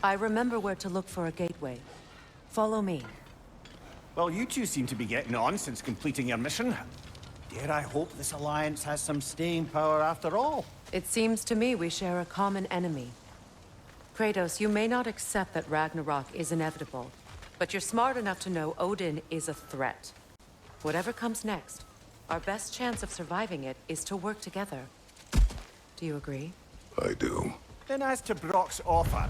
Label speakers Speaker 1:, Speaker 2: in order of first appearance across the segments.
Speaker 1: I remember where to look for a gateway. Follow me.
Speaker 2: Well, you two seem to be getting on since completing your mission. Dare I hope this alliance has some staying power after all?
Speaker 1: It seems to me we share a common enemy. Kratos, you may not accept that Ragnarok is inevitable, but you're smart enough to know Odin is a threat. Whatever comes next, our best chance of surviving it is to work together. Do you agree?
Speaker 3: I do.
Speaker 2: Then as to Brock's offer,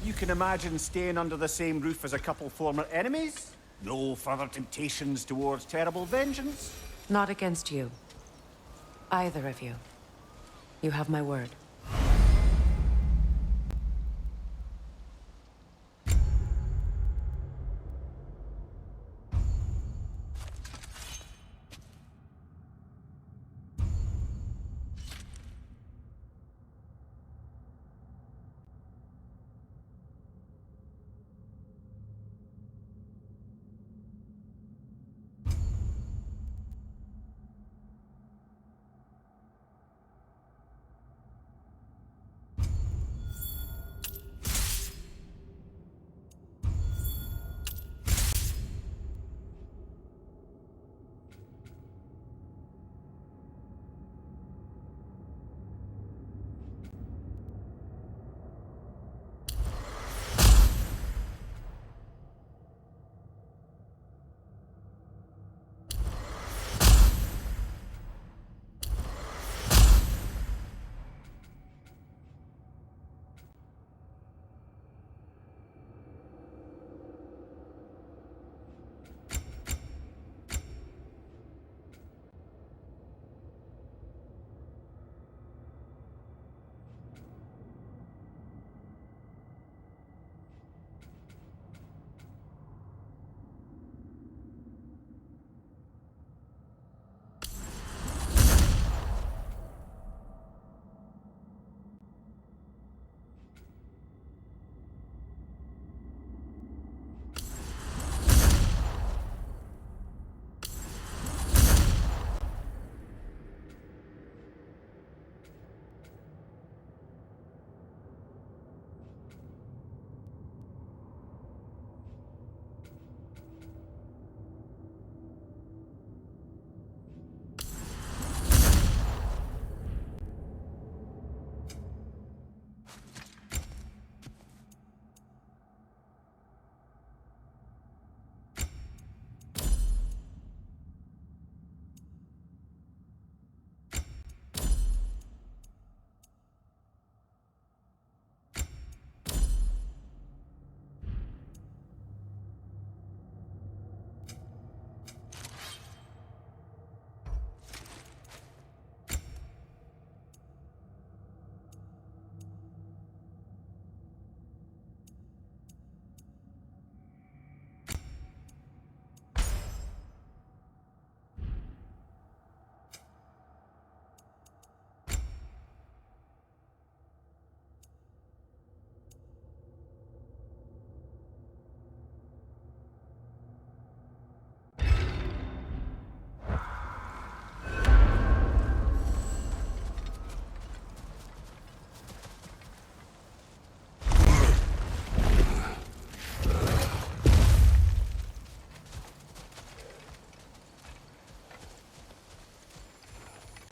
Speaker 2: you can imagine staying under the same roof as a couple former enemies? No further temptations towards terrible vengeance?
Speaker 1: Not against you. Either of you. You have my word.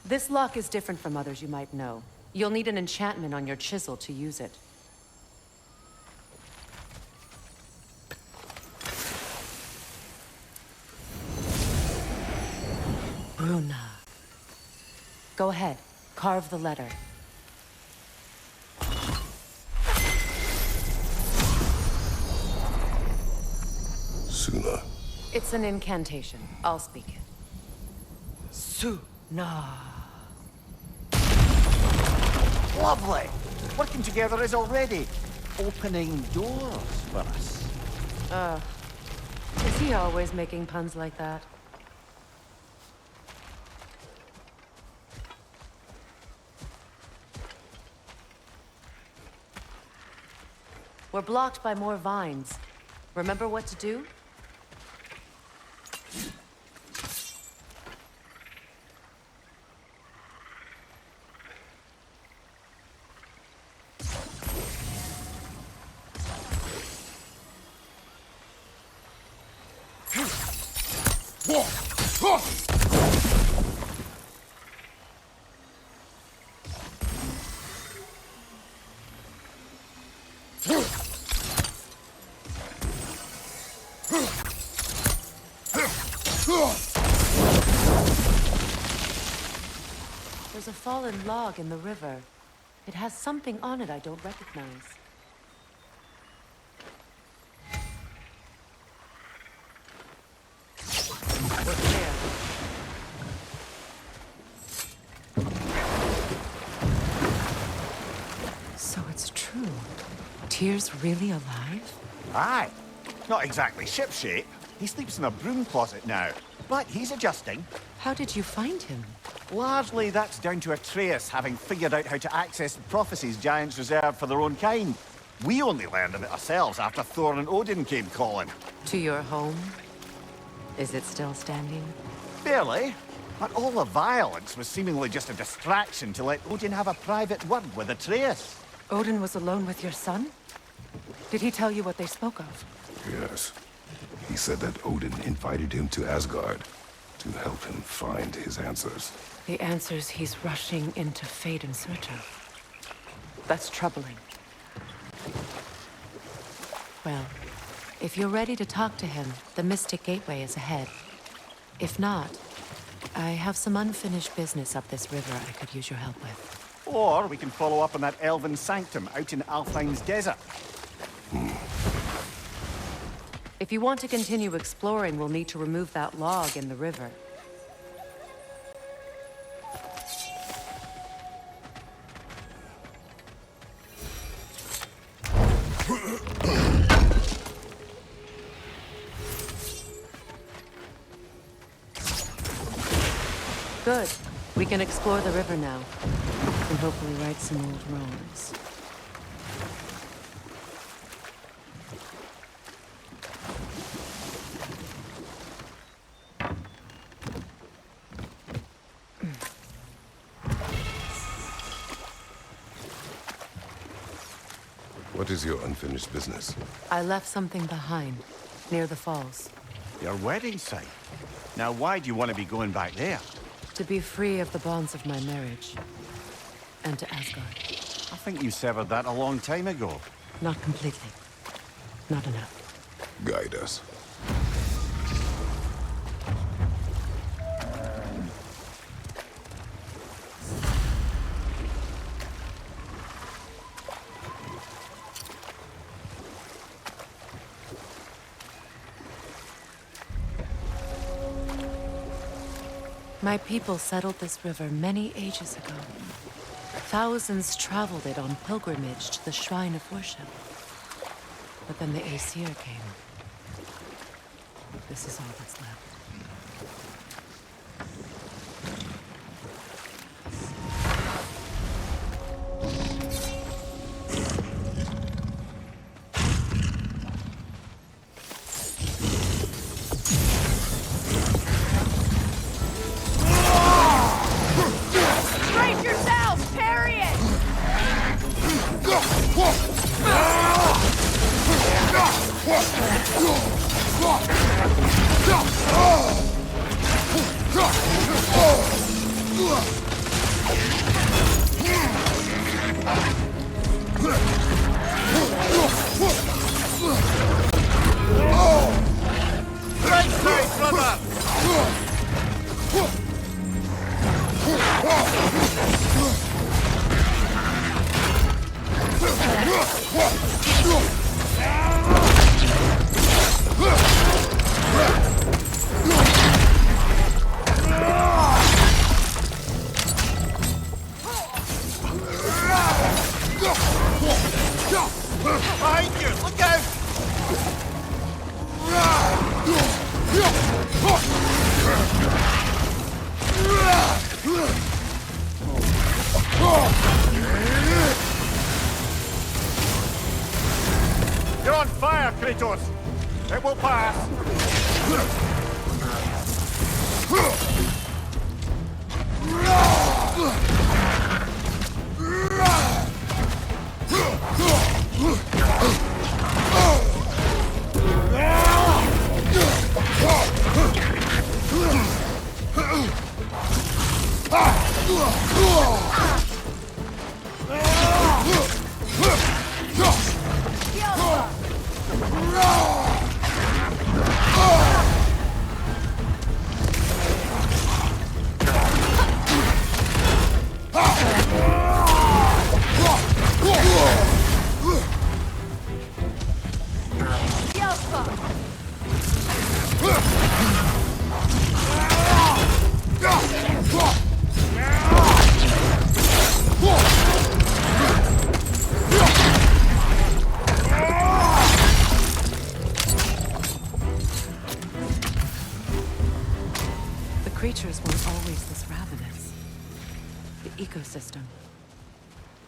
Speaker 1: This lock is different from others you might know. You'll need an enchantment on your chisel to use it. Bruna. Go ahead, carve the letter.
Speaker 3: Suna.
Speaker 1: It's an incantation. I'll speak it. Suna.
Speaker 2: Lovely! Working together is already opening doors for us.
Speaker 1: Is he always making puns like that? We're blocked by more vines. Remember what to do? There's a fallen log in the river. It has something on it I don't recognize. We're clear. So it's true. Tyr's really alive?
Speaker 2: Aye. Not exactly shipshape. He sleeps in a broom closet now. But he's adjusting.
Speaker 1: How did you find him?
Speaker 2: Largely, that's down to Atreus having figured out how to access the prophecies giants reserve for their own kind. We only learned of it ourselves after Thor and Odin came calling.
Speaker 1: To your home? Is it still standing?
Speaker 2: Barely. But all the violence was seemingly just a distraction to let Odin have a private word with Atreus.
Speaker 1: Odin was alone with your son? Did he tell you what they spoke of?
Speaker 3: Yes. He said that Odin invited him to Asgard to help him find his answers.
Speaker 1: The answers he's rushing into fate in search of. That's troubling. Well, if you're ready to talk to him, the Mystic Gateway is ahead. If not, I have some unfinished business up this river I could use your help with.
Speaker 2: Or we can follow up on that elven sanctum out in Alfine's desert.
Speaker 1: If you want to continue exploring, we'll need to remove that log in the river. Good. We can explore the river now, and hopefully right some old wrongs.
Speaker 3: What is your unfinished business?
Speaker 1: I left something behind, near the falls.
Speaker 2: Your wedding site. Now, why do you want to be going back there?
Speaker 1: To be free of the bonds of my marriage. And to Asgard.
Speaker 2: I think you severed that a long time ago.
Speaker 1: Not completely. Not enough.
Speaker 3: Guide us.
Speaker 1: My people settled this river many ages ago. Thousands traveled it on pilgrimage to the shrine of worship. But then the Aesir came. This is all that's left.
Speaker 4: Brace yourselves! Parry it!
Speaker 2: Right side, brother! Behind you! Look out! You're on fire, Kratos! It will pass!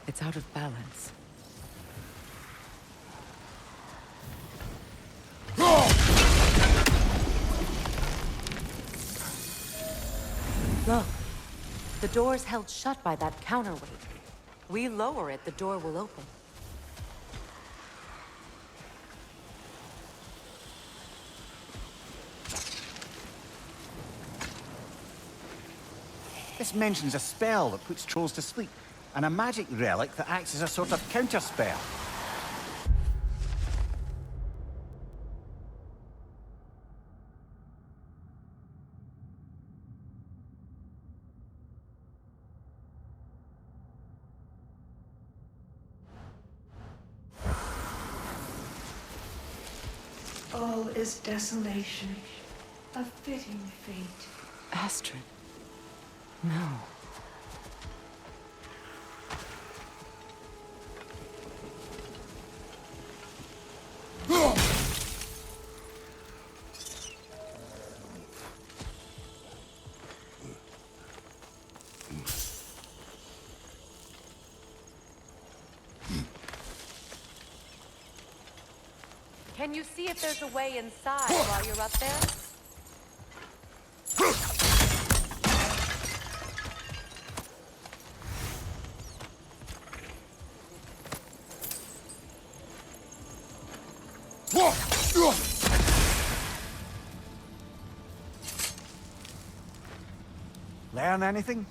Speaker 1: It's out of balance. Look, the door's held shut by that counterweight. We lower it, the door will open.
Speaker 2: This mentions a spell that puts trolls to sleep, and a magic relic that acts as a sort of counterspell.
Speaker 4: All is desolation, a fitting fate.
Speaker 1: Astrid. No. Can you see if there's a way inside while you're up there?
Speaker 2: Learn anything?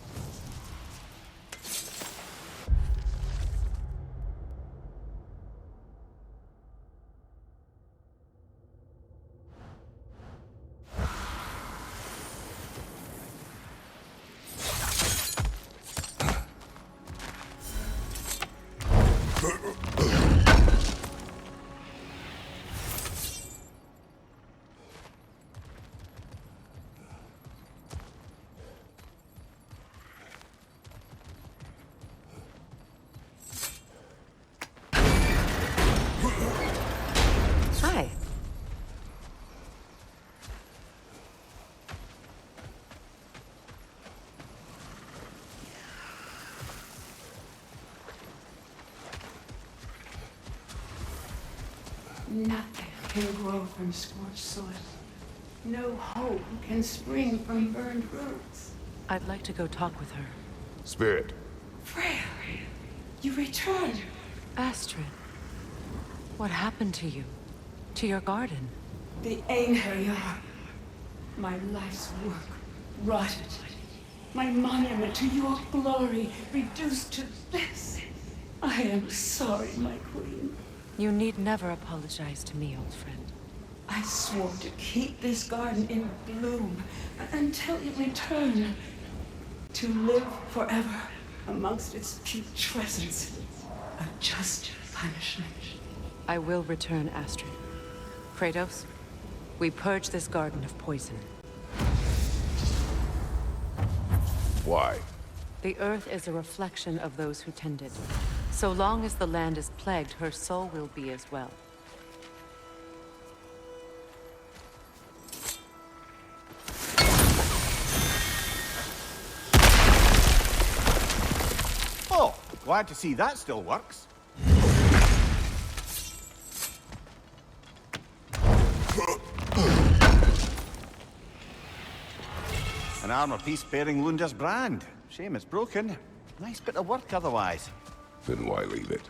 Speaker 1: Hi.
Speaker 4: Nothing can grow from scorched soil. No hope can spring from burned roots.
Speaker 1: I'd like to go talk with her.
Speaker 3: Spirit.
Speaker 4: Freya, you return.
Speaker 1: Astrid, what happened to you? To your garden?
Speaker 4: The Einherjar. My life's work rotted. My monument to your glory reduced to this. I am sorry, my queen.
Speaker 1: You need never apologize to me, old friend.
Speaker 4: I swore to keep this garden in bloom until you return. To live forever amongst its putrescence. A just punishment.
Speaker 1: I will return, Astrid. Kratos, we purge this garden of poison.
Speaker 3: Why?
Speaker 1: The earth is a reflection of those who tend it. So long as the land is plagued, her soul will be as well.
Speaker 2: Oh, glad to see that still works. An armor piece bearing Lunda's brand. Shame it's broken. Nice bit of work otherwise.
Speaker 3: Then why leave it?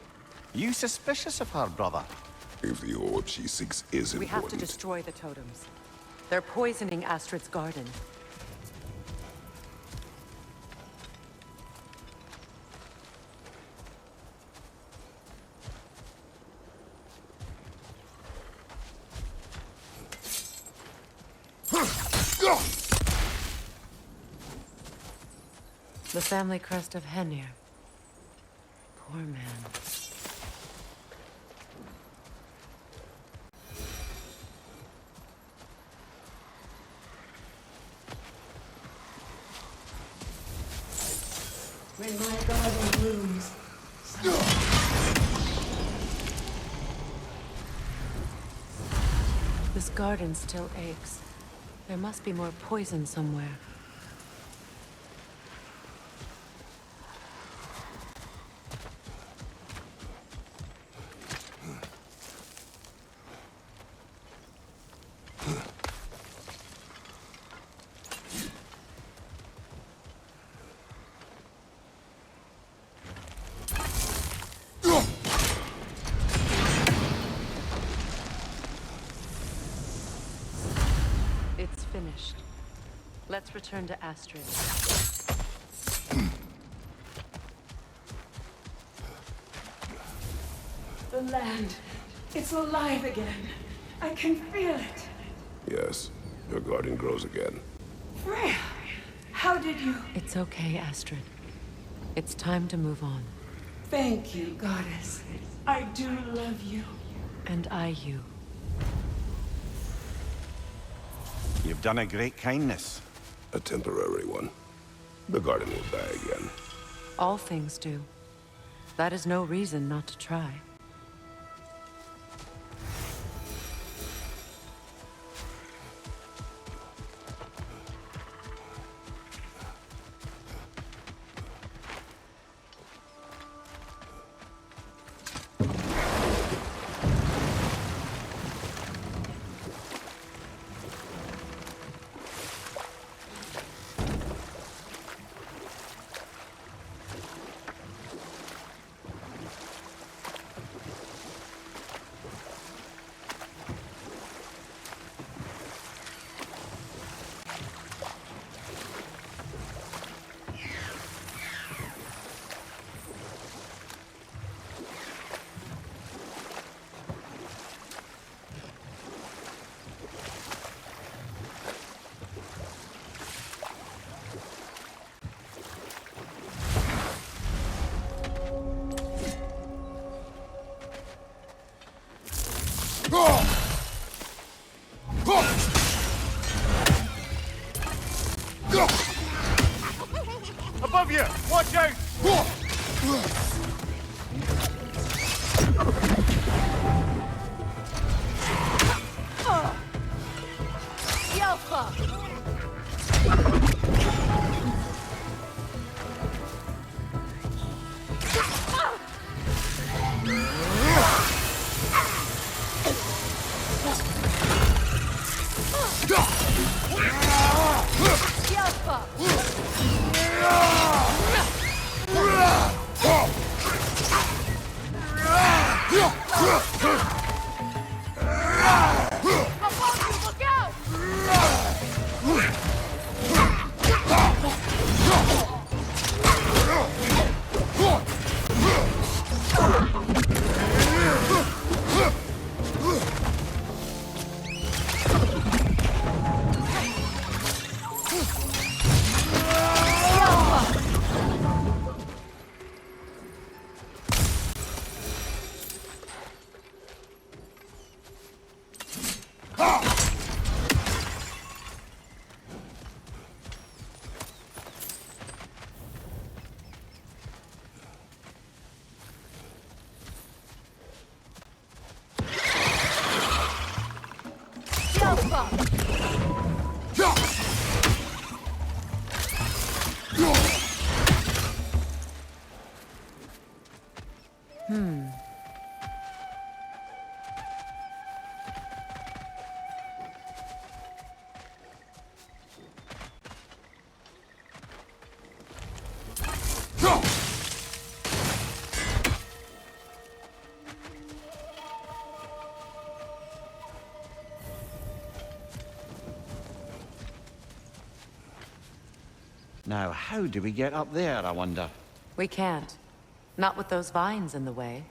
Speaker 2: You suspicious of her, brother?
Speaker 3: If the orb she seeks is
Speaker 1: We have to
Speaker 3: important.
Speaker 1: destroy the totems. They're poisoning Astrid's garden. The family crest of Henir. Poor man.
Speaker 4: When my garden blooms,
Speaker 1: This garden still aches. There must be more poison somewhere. finished. Let's return to Astrid.
Speaker 4: The land, it's alive again. I can feel it.
Speaker 3: Yes, your garden grows again.
Speaker 4: Freya, how did you...
Speaker 1: It's okay, Astrid. It's time to move on.
Speaker 4: Thank you, goddess. I do love you.
Speaker 1: And I you.
Speaker 2: You've done a great kindness.
Speaker 3: A temporary one. The garden will die again.
Speaker 1: All things do. That is no reason not to try.
Speaker 2: Above you! Watch out! Now, how do we get up there, I wonder?
Speaker 1: We can't. Not with those vines in the way.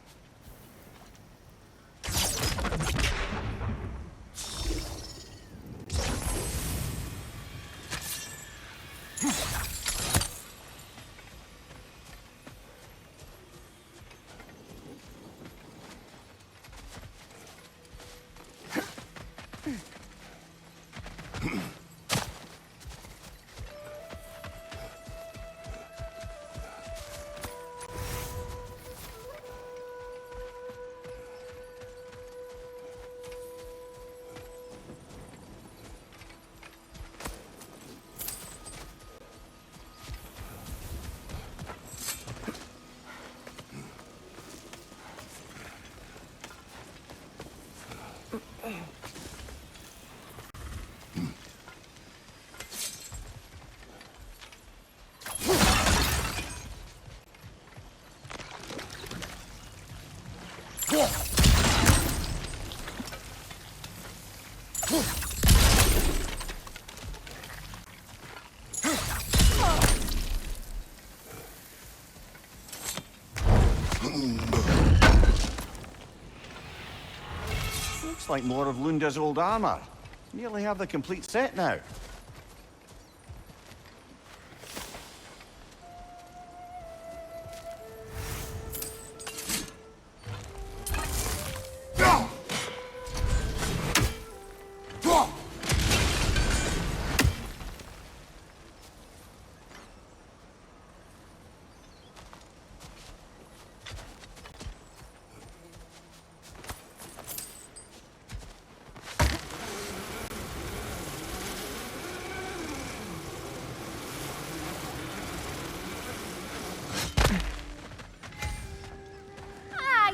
Speaker 2: Looks like more of Lunda's old armor. Nearly have the complete set now.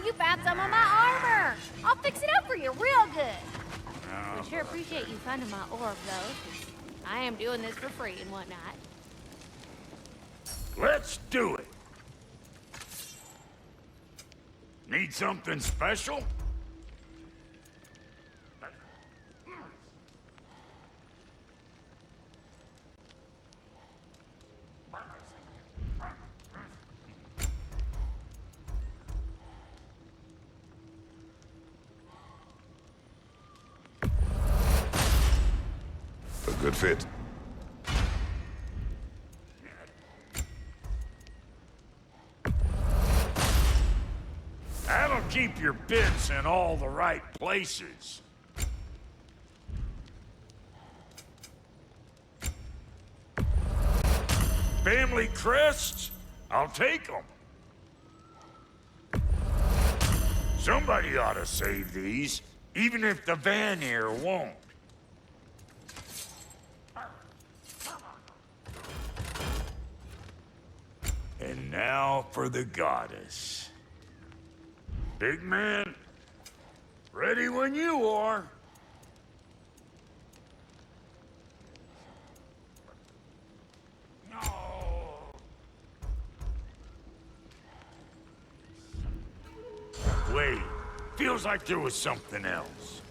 Speaker 5: You found some of my armor! I'll fix it up for you real good. I sure appreciate you finding my orb, though, 'cause I am doing this for free and whatnot.
Speaker 6: Let's do it. Need something special?
Speaker 3: A good fit.
Speaker 6: That'll keep your bits in all the right places. Family crests? I'll take them. Somebody ought to save these, even if the Vanir won't. And now for the goddess. Big man, ready when you are. Wait, feels like there was something else.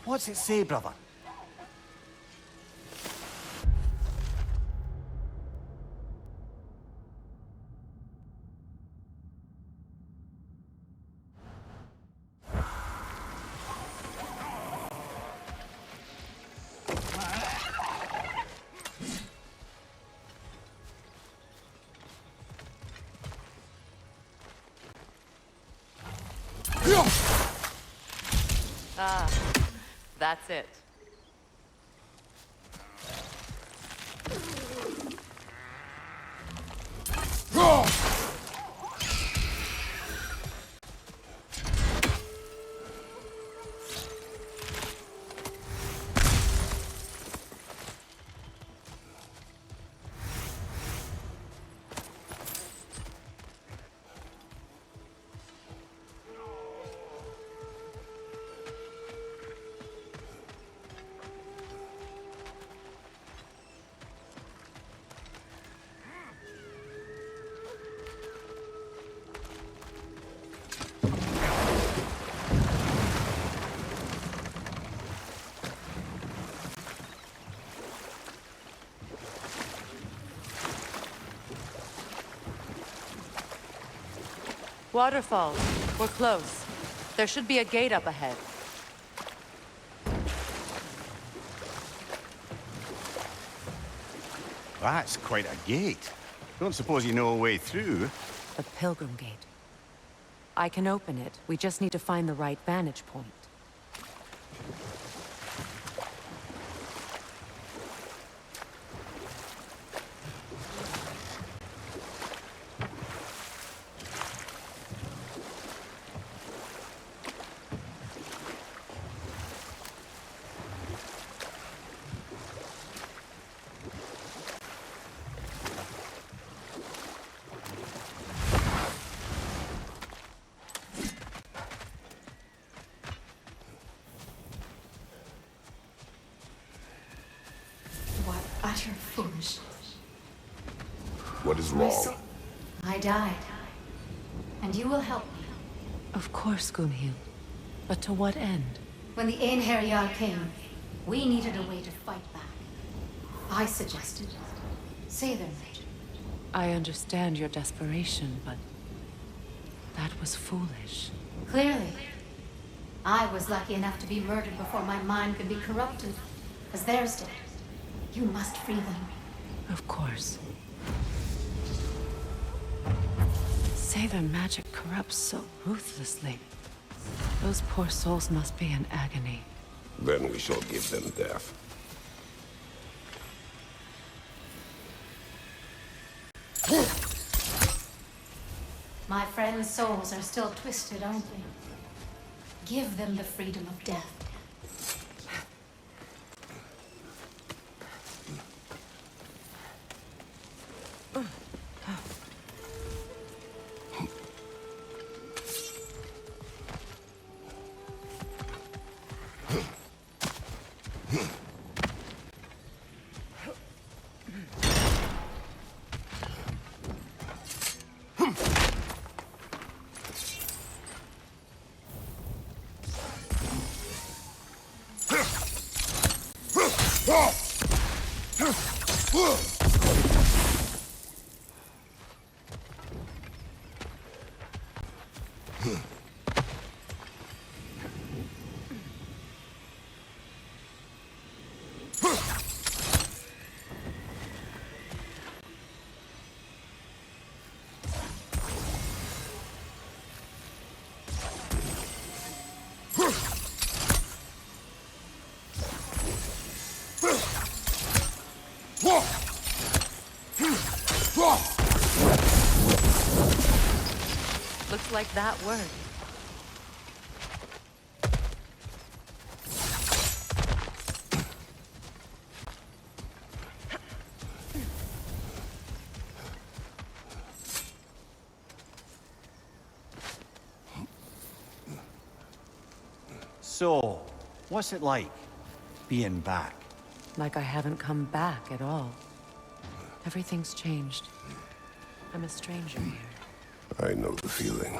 Speaker 2: What's it say, brother?
Speaker 1: Ah, that's it. Waterfalls. We're close. There should be a gate up ahead.
Speaker 2: That's quite a gate. Don't suppose you know a way through?
Speaker 1: The Pilgrim Gate. I can open it. We just need to find the right vantage point.
Speaker 4: What utter foolishness.
Speaker 3: What is
Speaker 4: My
Speaker 3: wrong?
Speaker 4: son- I died. And you will help me.
Speaker 1: Of course, Gunhild. But to what end?
Speaker 4: When the Einherjar came, we needed a way to fight back.
Speaker 7: I suggested. Say them, Major.
Speaker 1: I understand your desperation, but that was foolish.
Speaker 7: Clearly. I was lucky enough to be murdered before my mind could be corrupted, as theirs did. You must free them.
Speaker 1: Of course. Say their magic corrupts so ruthlessly. Those poor souls must be in agony.
Speaker 3: Then we shall give them death.
Speaker 7: My friends' souls are still twisted, aren't they? Give them the freedom of death.
Speaker 1: Looks like that worked.
Speaker 2: So, what's it like, being back?
Speaker 1: Like I haven't come back at all. Everything's changed. I'm a stranger here.
Speaker 3: I know the feeling.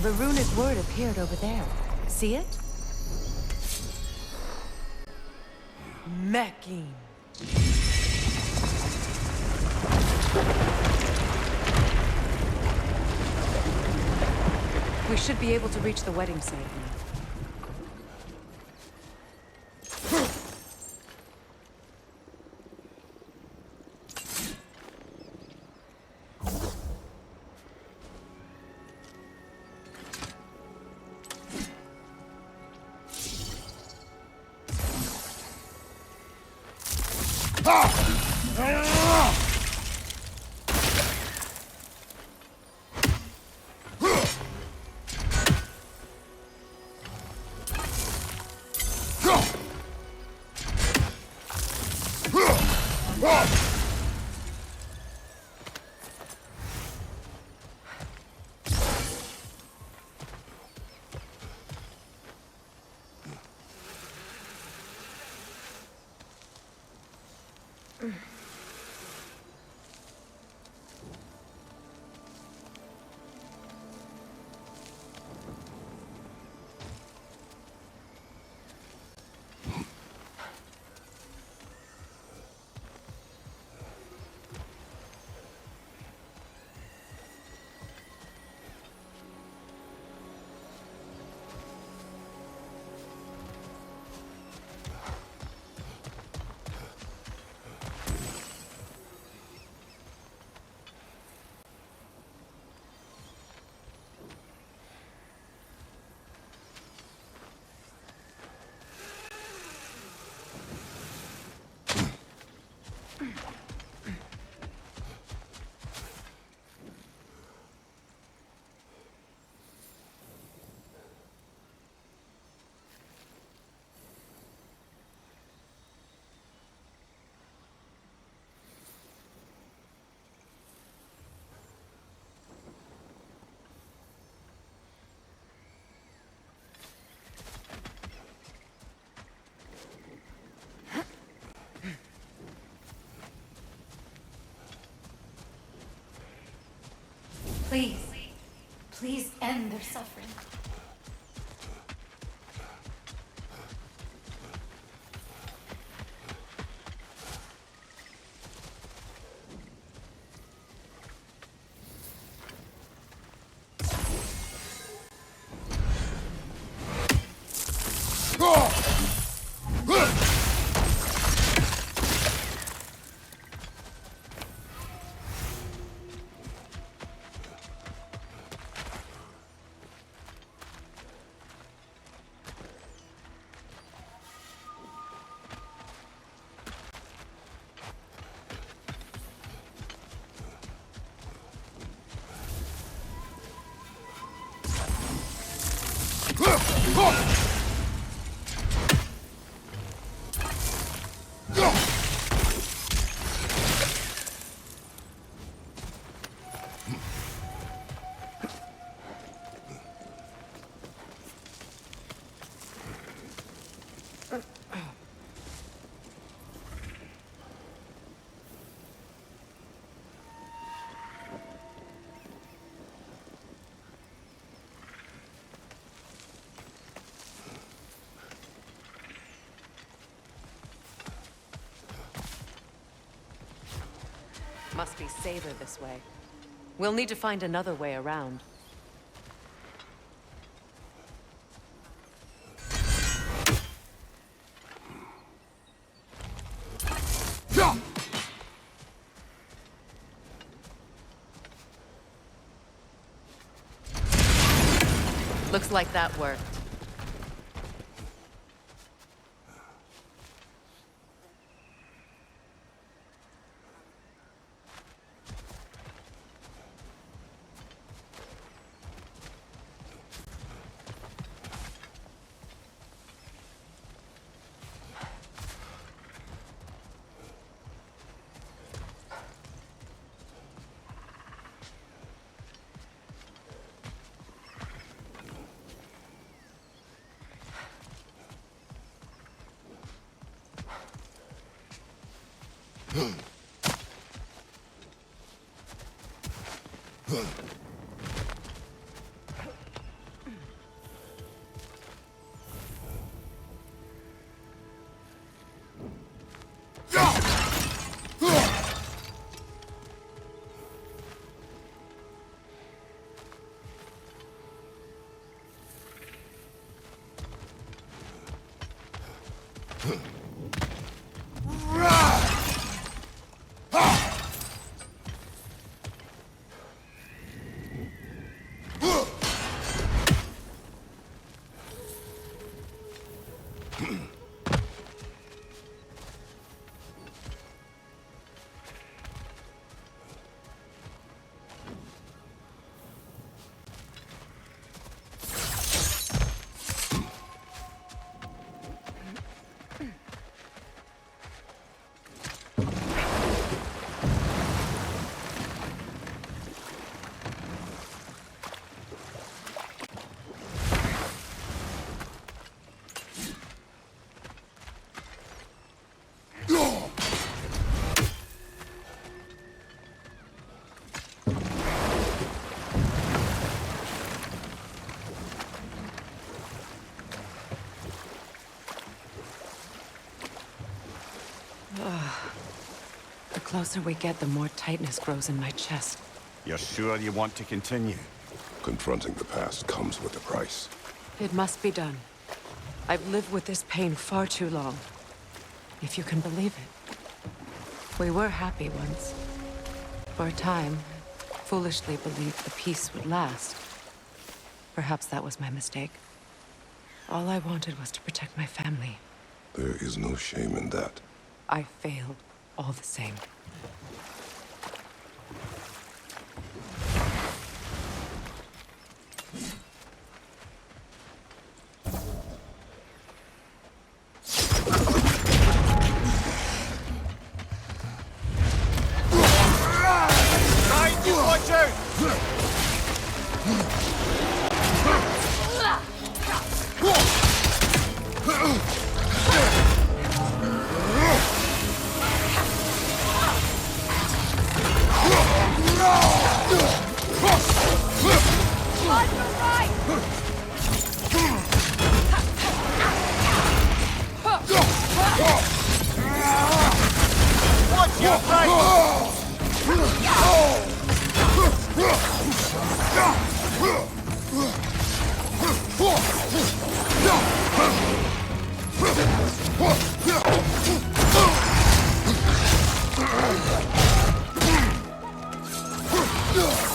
Speaker 1: The runic word appeared over there. See it? Mecking. We should be able to reach the wedding site now.
Speaker 7: Please, please end their suffering.
Speaker 1: Must be safer this way. We'll need to find another way around. Looks like that worked. The closer we get, the more tightness grows in my chest.
Speaker 2: You're sure you want to continue?
Speaker 3: Confronting the past comes with a price.
Speaker 1: It must be done. I've lived with this pain far too long. If you can believe it. We were happy once. For a time, foolishly believed the peace would last. Perhaps that was my mistake. All I wanted was to protect my family.
Speaker 3: There is no shame in that.
Speaker 1: I failed, all the same.
Speaker 2: Watch out!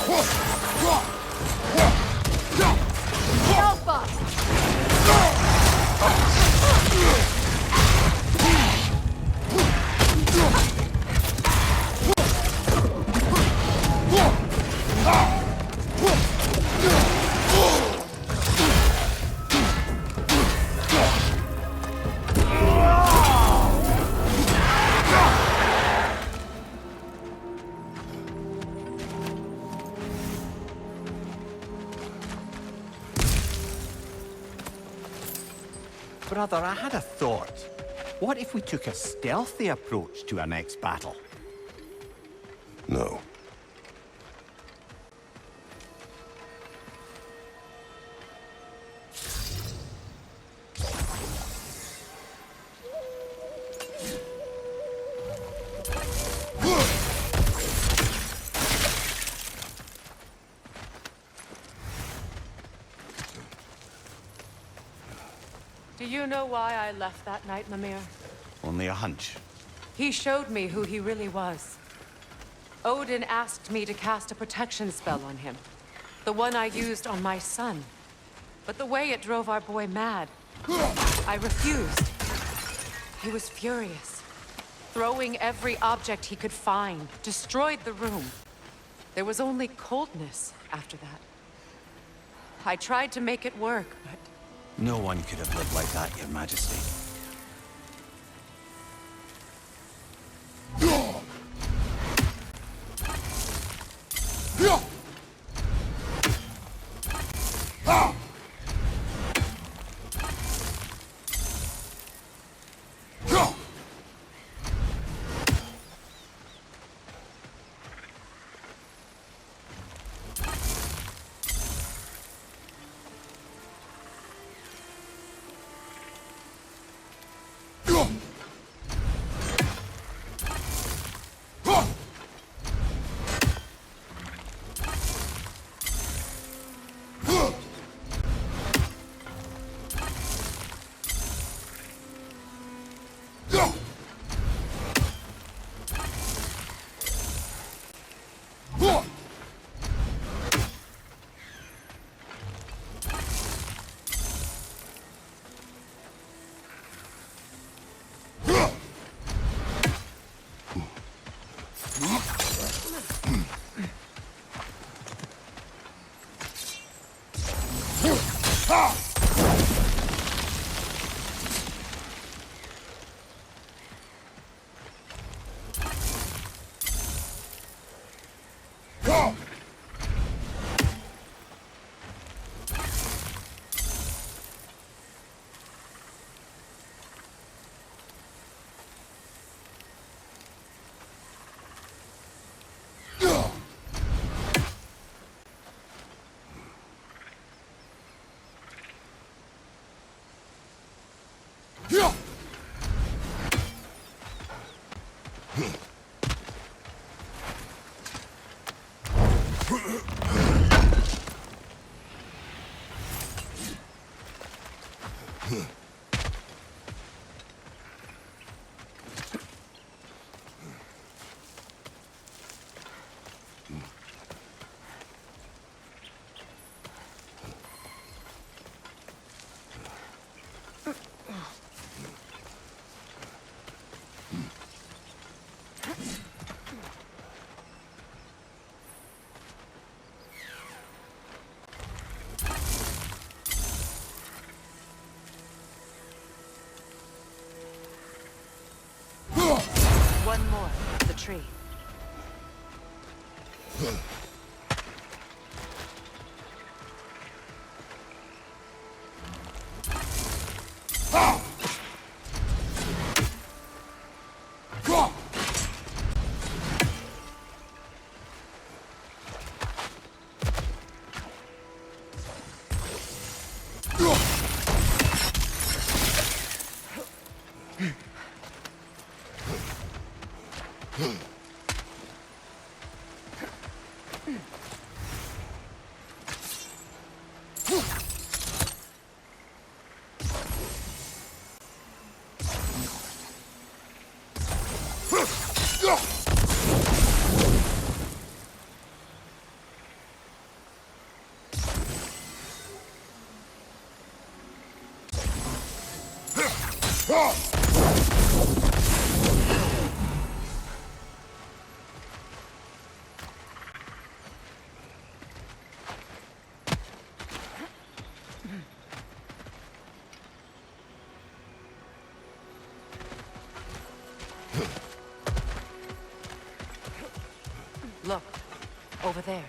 Speaker 5: Alpha!
Speaker 2: Brother, I had a thought. What if we took a stealthy approach to our next battle?
Speaker 3: No.
Speaker 1: Do you know why I left that night, Mimir?
Speaker 2: Only a hunch.
Speaker 1: He showed me who he really was. Odin asked me to cast a protection spell on him. The one I used on my son. But the way it drove our boy mad, I refused. He was furious. Throwing every object he could find, destroyed the room. There was only coldness after that. I tried to make it work, but...
Speaker 2: No one could have lived like that, Your Majesty.
Speaker 1: One more, the tree. Look, over there.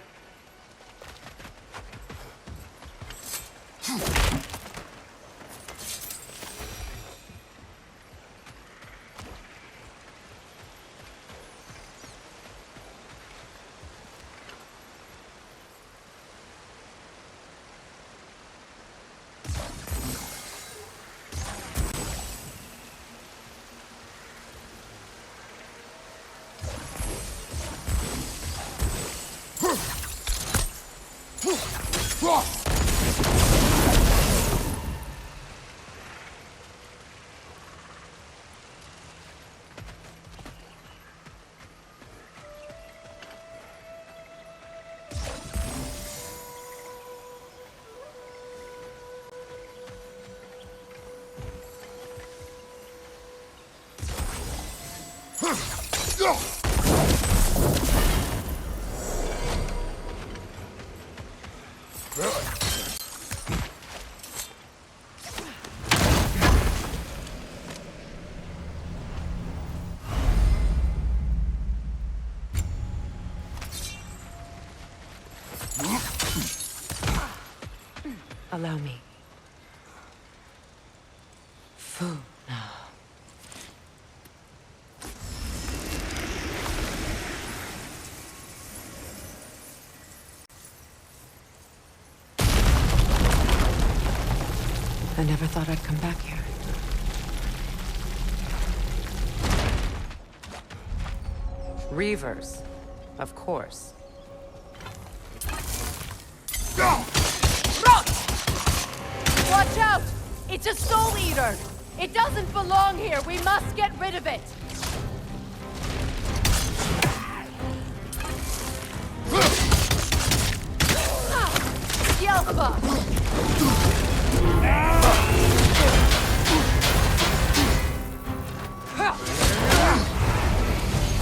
Speaker 1: Allow me. Food now. I never thought I'd come back here. Reavers, of course.
Speaker 8: Watch out! It's a soul eater! It doesn't belong here! We must get rid of it! Yelpa!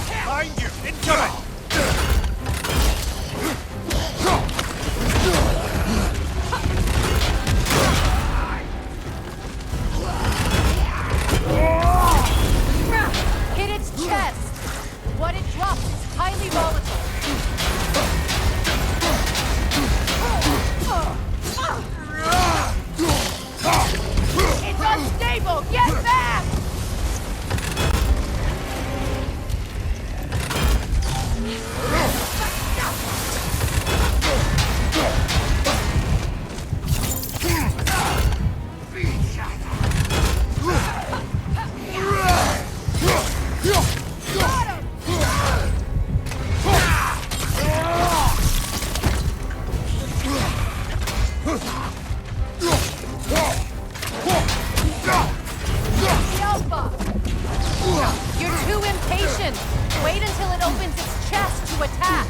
Speaker 2: Behind you! Into it!
Speaker 8: Hit its chest! What it drops is highly volatile. It's unstable! Get back! You're too impatient! Wait until it opens its chest to attack!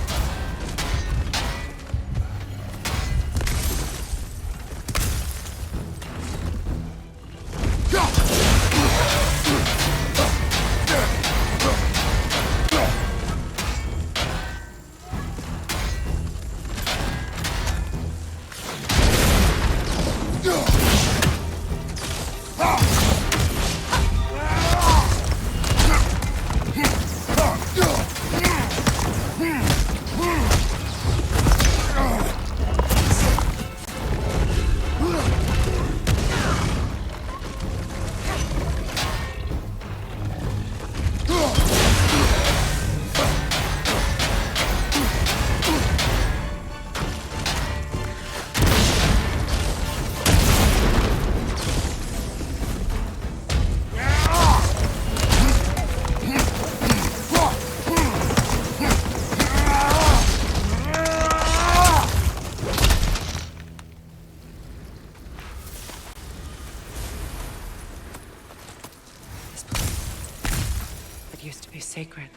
Speaker 1: Used to be sacred.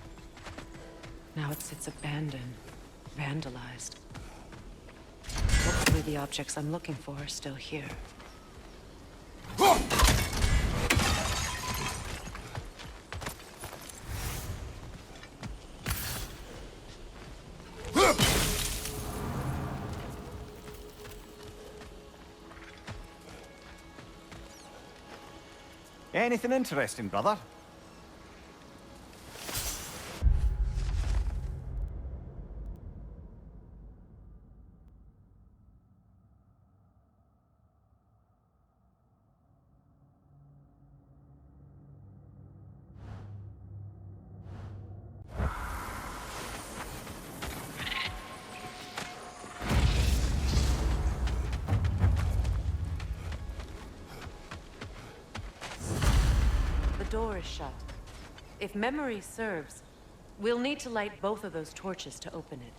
Speaker 1: Now it sits abandoned, vandalized. Hopefully the objects I'm looking for are still here.
Speaker 2: Anything interesting, brother?
Speaker 1: The door is shut. If memory serves, we'll need to light both of those torches to open it.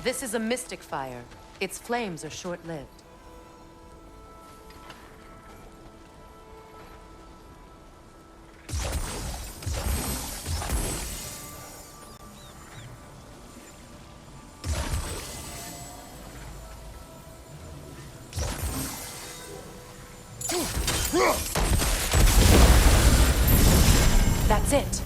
Speaker 1: This is a mystic fire. Its flames are short-lived. That's it.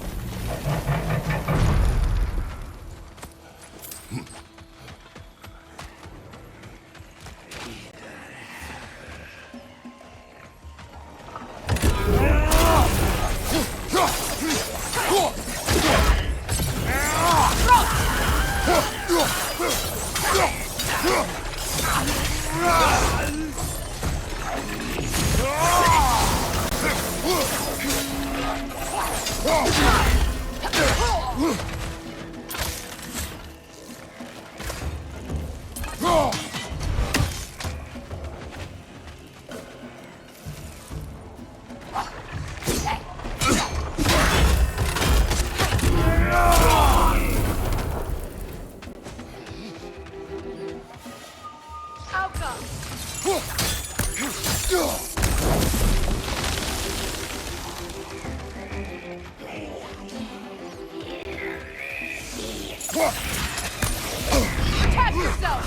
Speaker 8: Protect yourself!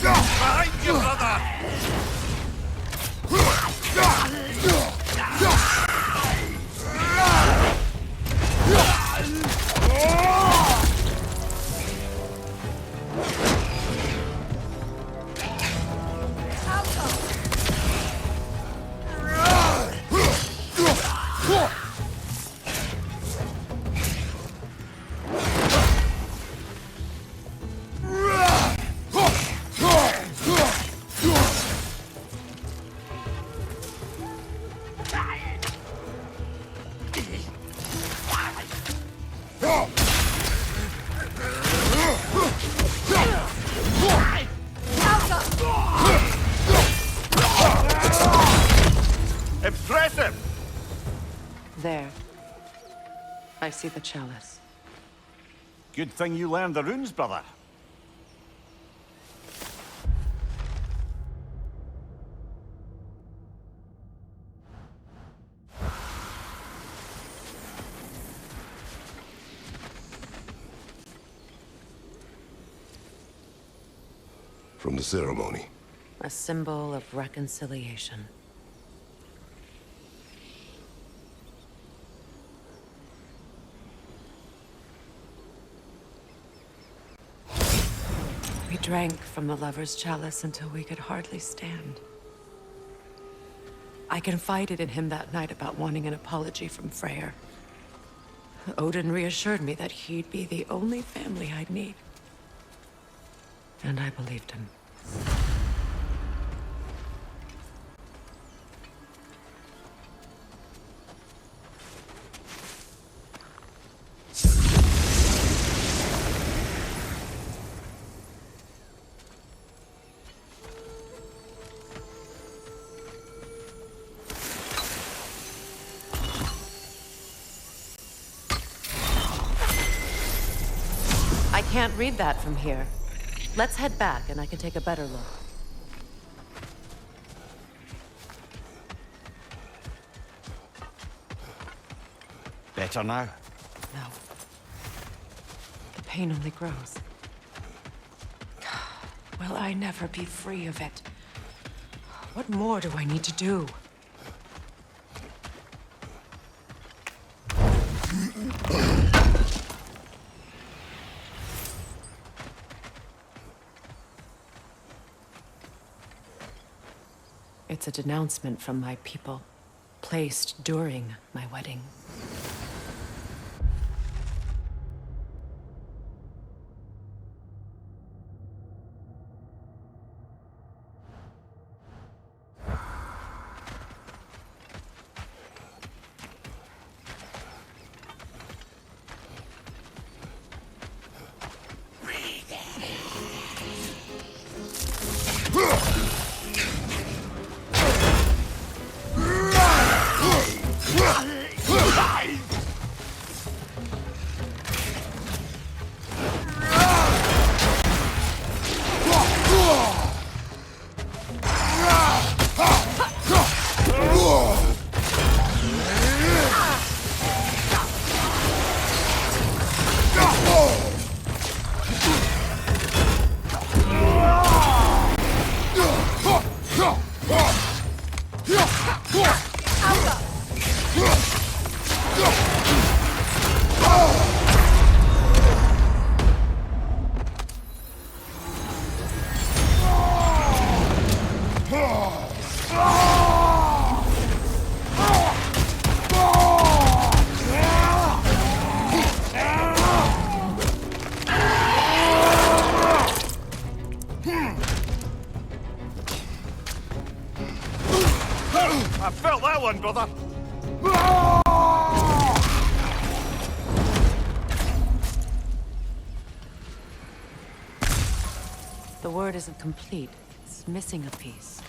Speaker 6: Behind you, brother! Impressive!
Speaker 1: There. I see the chalice.
Speaker 2: Good thing you learned the runes, brother.
Speaker 3: From the ceremony.
Speaker 1: A symbol of reconciliation. We drank from the lover's chalice until we could hardly stand. I confided in him that night about wanting an apology from Freyr. Odin reassured me that he'd be the only family I'd need. And I believed him. I can't read that from here. Let's head back and I can take a better look.
Speaker 2: better now?
Speaker 1: No. The pain only grows. Will I never be free of it? What more do I need to do? It's a denouncement from my people, placed during my wedding.
Speaker 2: I felt that one, brother!
Speaker 1: The word isn't complete. It's missing a piece.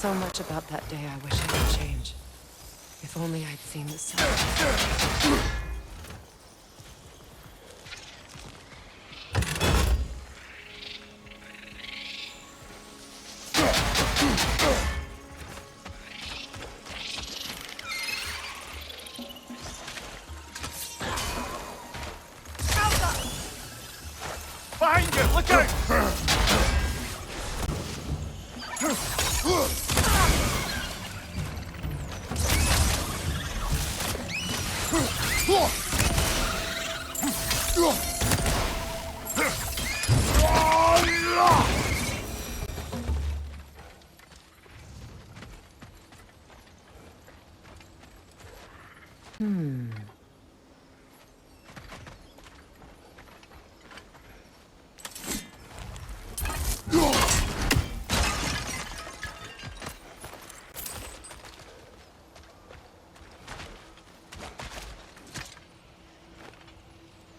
Speaker 1: So much about that day I wish I could change. If only I'd seen the sun.
Speaker 2: Behind you! Look out!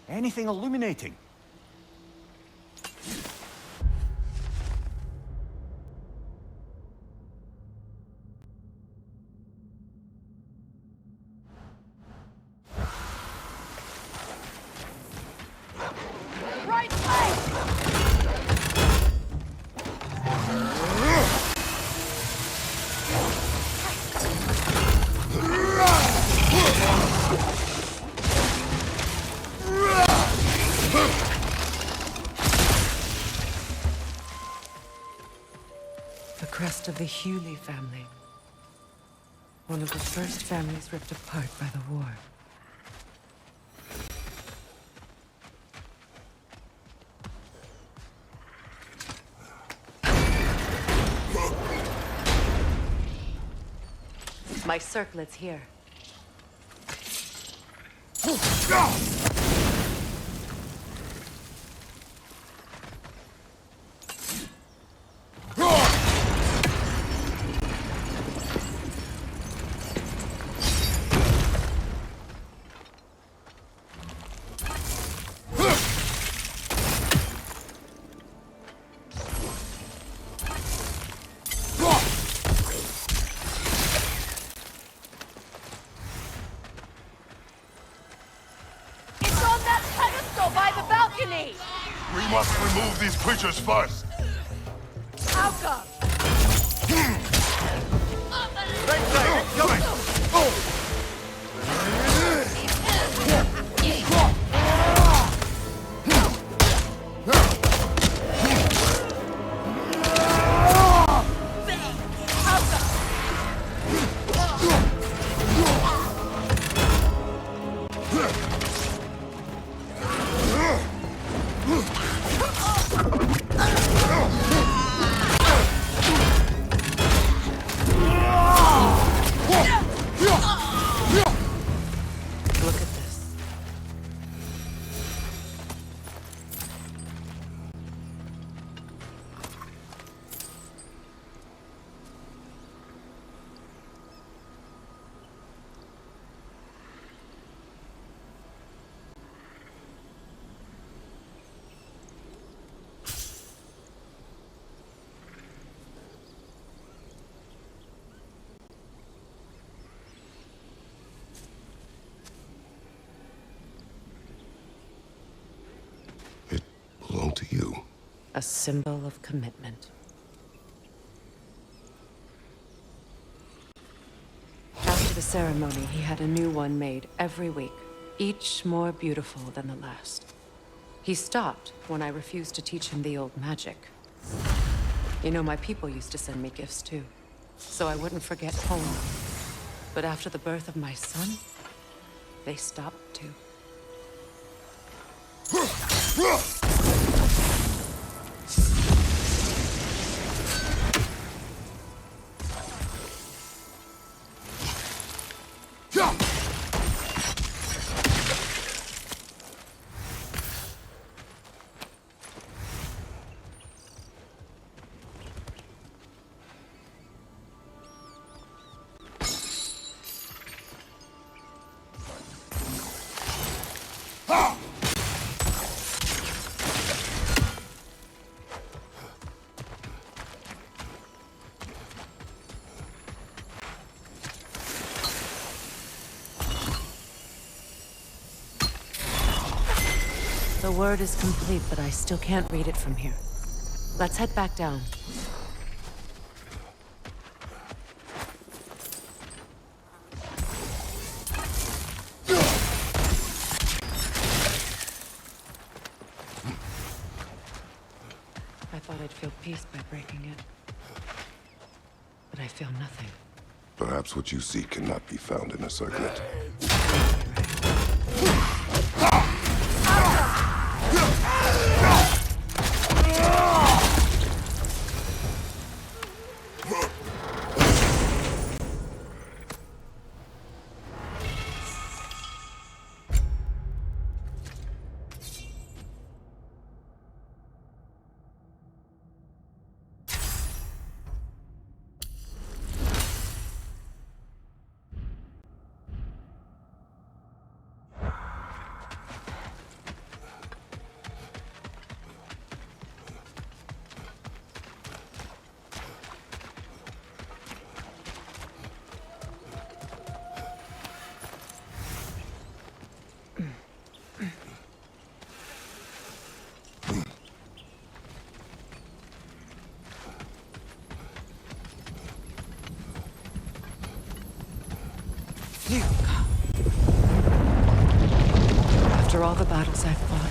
Speaker 2: Anything illuminating?
Speaker 8: Right leg!
Speaker 1: The crest of the Hewley family. One of the first families ripped apart by the war. My circlet's here.
Speaker 9: We must remove these creatures first.
Speaker 8: Alka!
Speaker 2: Right side, coming!
Speaker 1: Look at this.
Speaker 3: It belonged to you.
Speaker 1: A symbol of commitment. After the ceremony, he had a new one made every week, each more beautiful than the last. He stopped when I refused to teach him the old magic. You know, my people used to send me gifts too, so I wouldn't forget home. But after the birth of my son, they stopped too. The word is complete, but I still can't read it from here. Let's head back down. I thought I'd feel peace by breaking it. But I feel nothing.
Speaker 3: Perhaps what you seek cannot be found in a circlet. After all the battles I've fought,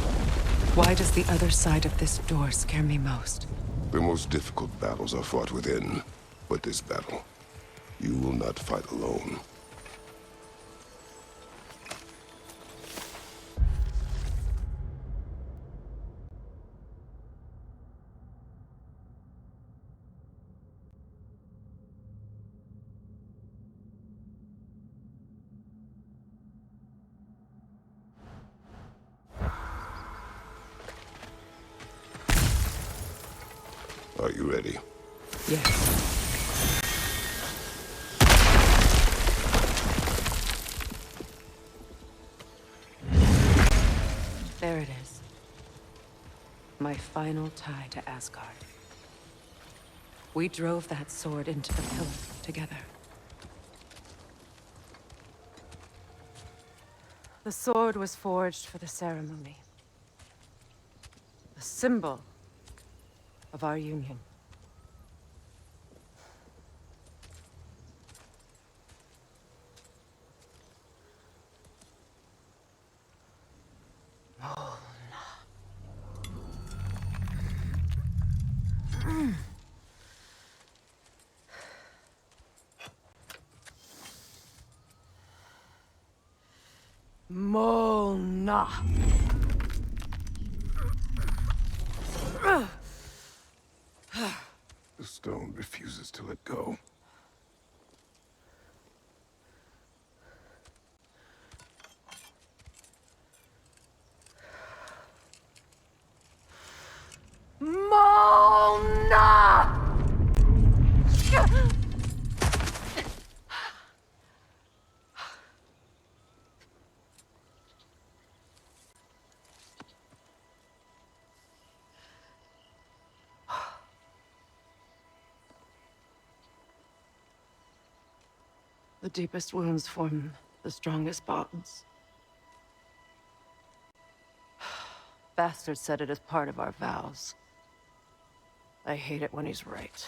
Speaker 3: why does the other side of this door scare me most? The most difficult battles are fought within, but this battle, you will not fight alone. Are you ready?
Speaker 1: Yes. There it is. My final tie to Asgard. We drove that sword into the pillar together. The sword was forged for the ceremony. The symbol of our union. Molna.
Speaker 3: The stone refuses to let go.
Speaker 8: Molna!
Speaker 1: The deepest wounds form the strongest bonds. Bastard said it as part of our vows. I hate it when he's right.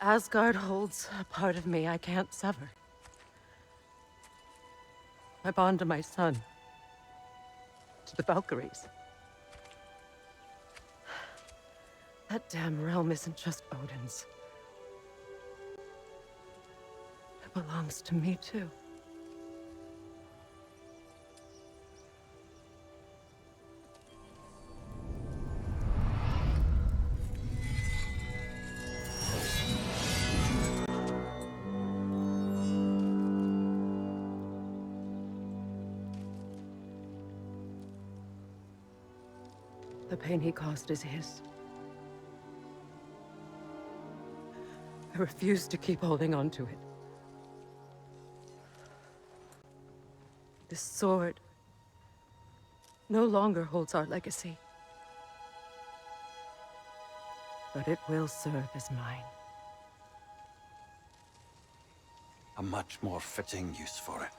Speaker 1: Asgard holds a part of me I can't sever. I bond to my son. To the Valkyries. That damn realm isn't just Odin's. It belongs to me, too. The pain he caused is his. I refuse to keep holding on to it. This sword no longer holds our legacy. But it will serve as mine.
Speaker 10: A much more fitting use for it.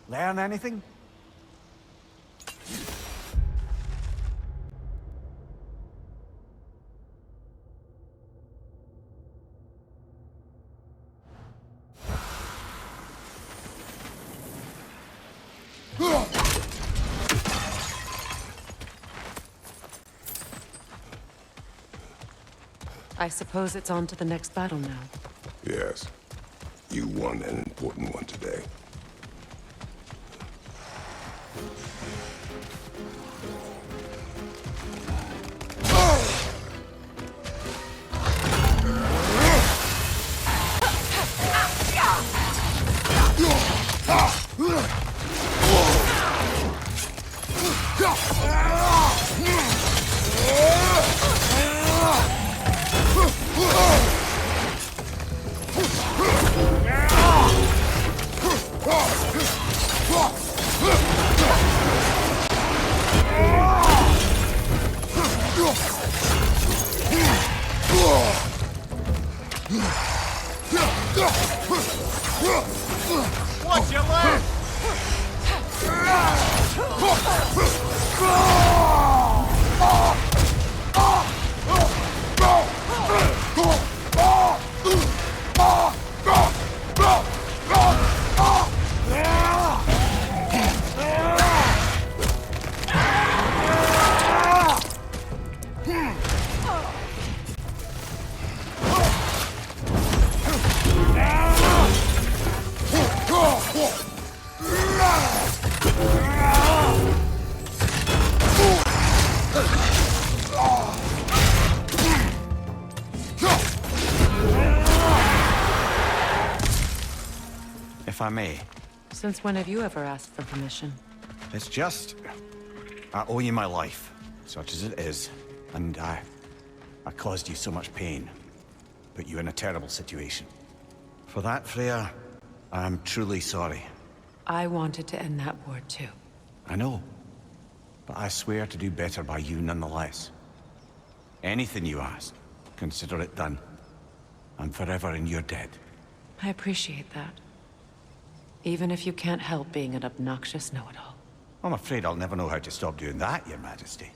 Speaker 2: Learn anything?
Speaker 1: I suppose it's on to the next battle now.
Speaker 3: Yes. You won an important one today.
Speaker 2: Watch your left!
Speaker 10: If I may,
Speaker 1: Since when have you ever asked for permission?
Speaker 10: it's just... I owe you my life, such as it is. And I caused you so much pain. Put you in a terrible situation. For that, Freya, I'm truly sorry.
Speaker 1: I wanted to end that war too.
Speaker 10: I know. But I swear to do better by you nonetheless. Anything you ask, consider it done. I'm forever in your debt.
Speaker 1: I appreciate that. Even if you can't help being an obnoxious know-it-all.
Speaker 10: I'm afraid I'll never know how to stop doing that, Your Majesty.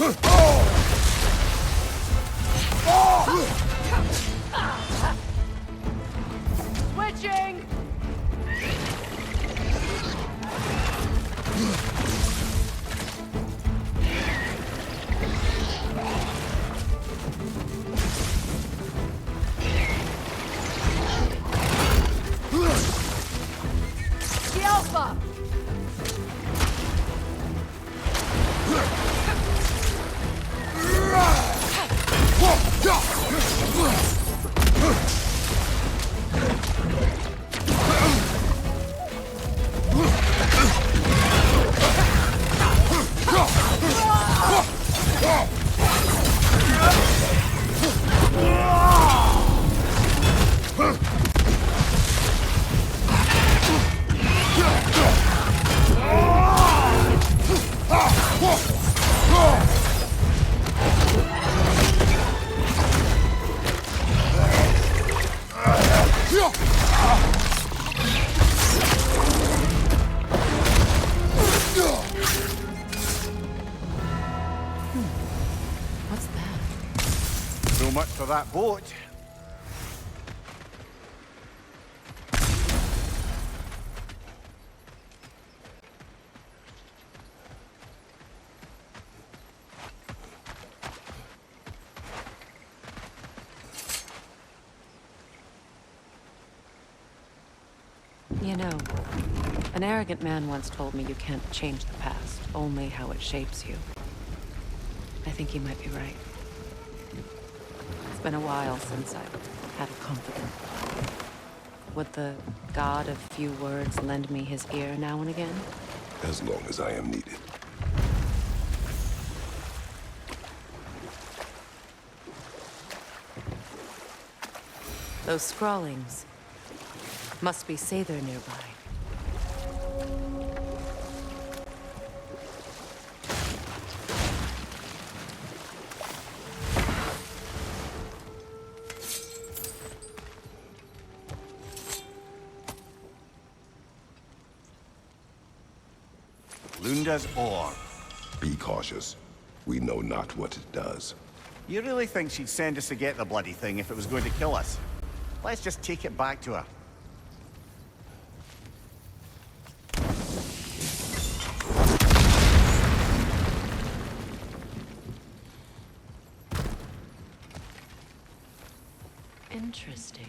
Speaker 8: Switching! The Alpha!
Speaker 1: What's that?
Speaker 2: So much for that boat.
Speaker 1: You know, an arrogant man once told me you can't change the past, only how it shapes you. I think he might be right. It's been a while since I've had a confidant. Would the god of few words lend me his ear now and again?
Speaker 3: As long as I am needed.
Speaker 1: Those scrawlings must be Sather nearby.
Speaker 2: Lunda's ore.
Speaker 3: Be cautious. We know not what it does.
Speaker 2: You really think she'd send us to get the bloody thing if it was going to kill us? Let's just take it back to her.
Speaker 1: Interesting.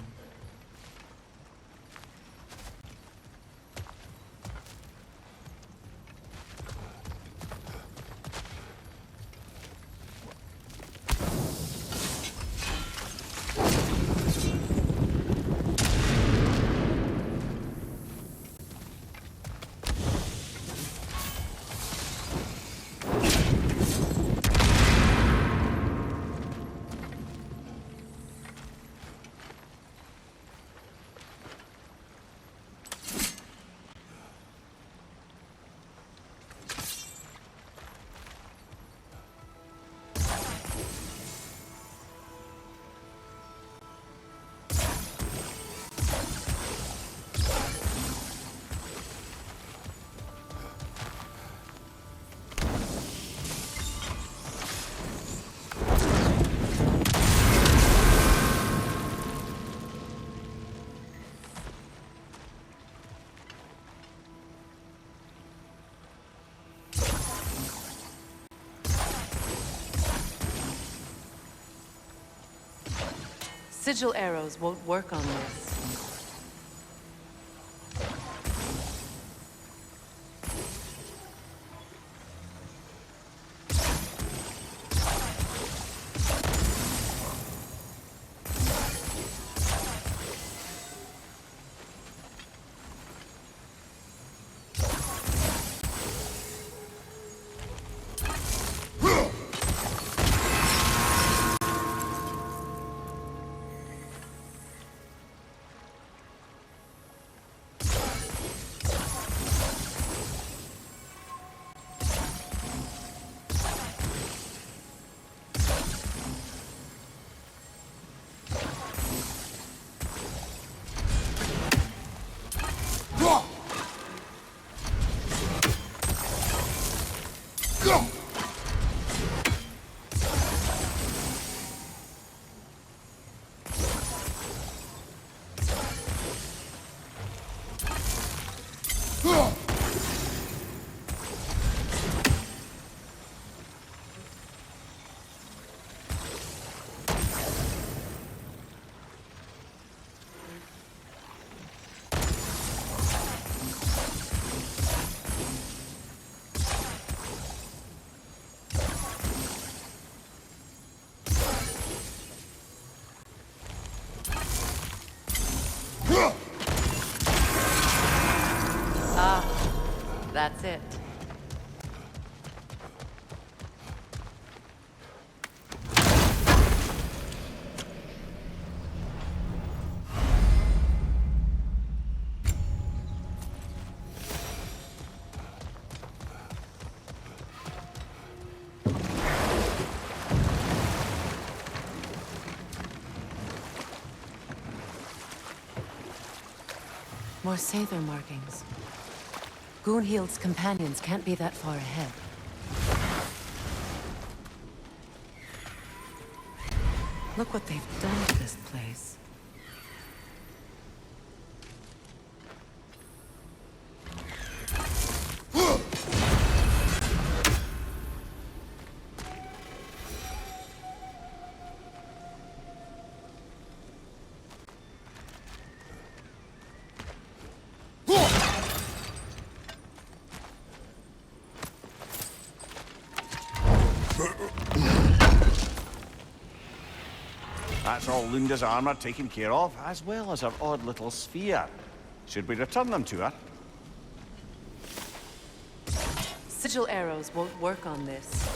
Speaker 1: Sigil arrows won't work on this. that's it. More Sather markings. Gunhild's companions can't be that far ahead. Look what they've done to this place.
Speaker 2: That's all Lunda's armor taken care of, as well as her odd little sphere. Should we return them to her?
Speaker 1: Sigil arrows won't work on this.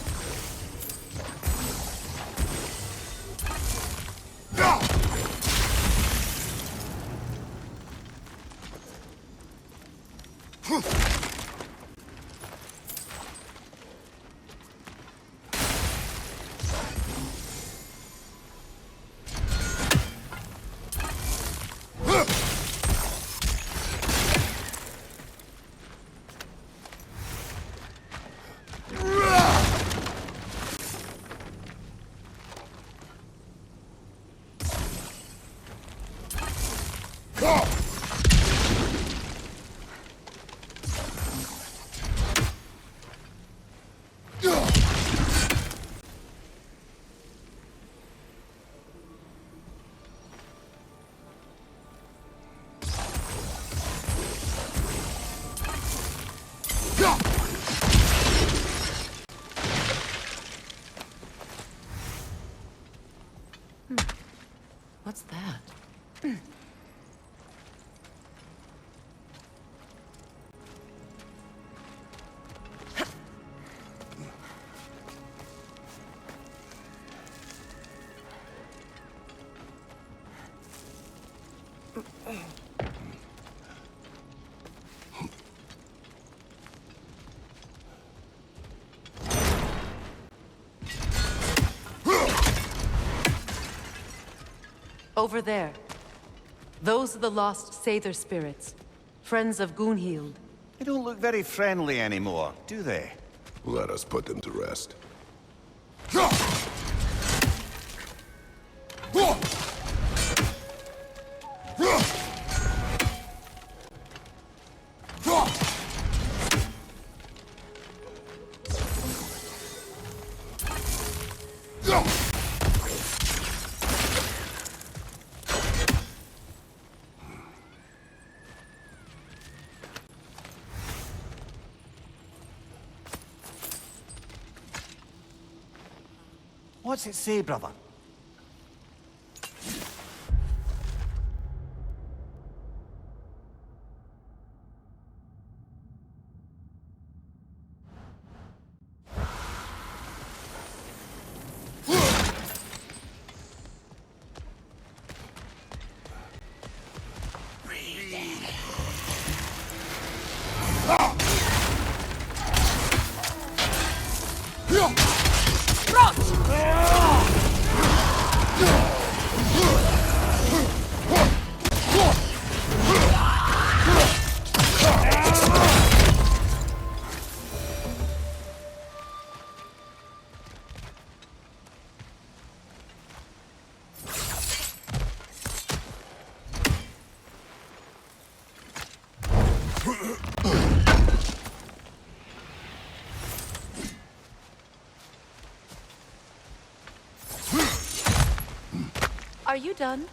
Speaker 1: What's that? Over there. Those are the lost Sather spirits. Friends of Gunhild.
Speaker 2: They don't look very friendly anymore, do they?
Speaker 3: Let us put them to rest.
Speaker 2: What's it say, brother?
Speaker 1: Are you done?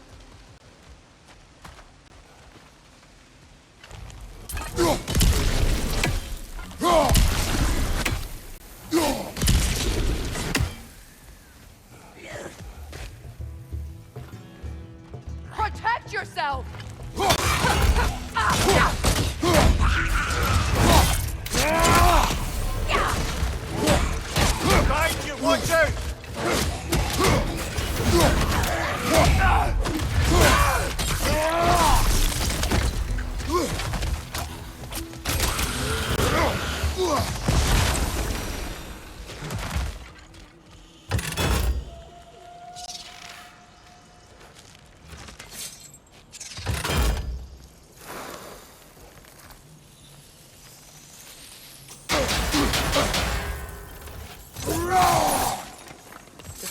Speaker 8: Protect yourself!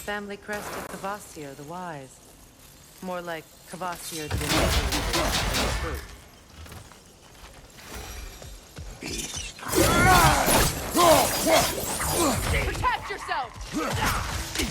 Speaker 1: Family crest of Kvasir the Wise. More like Kvasir the True.
Speaker 8: Protect yourself!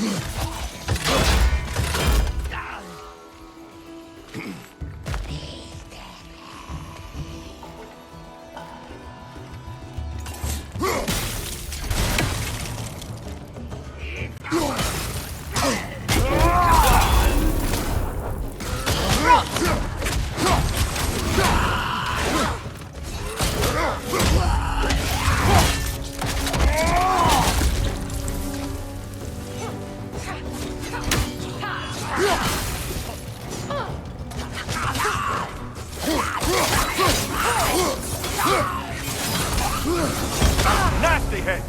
Speaker 2: Nasty hit!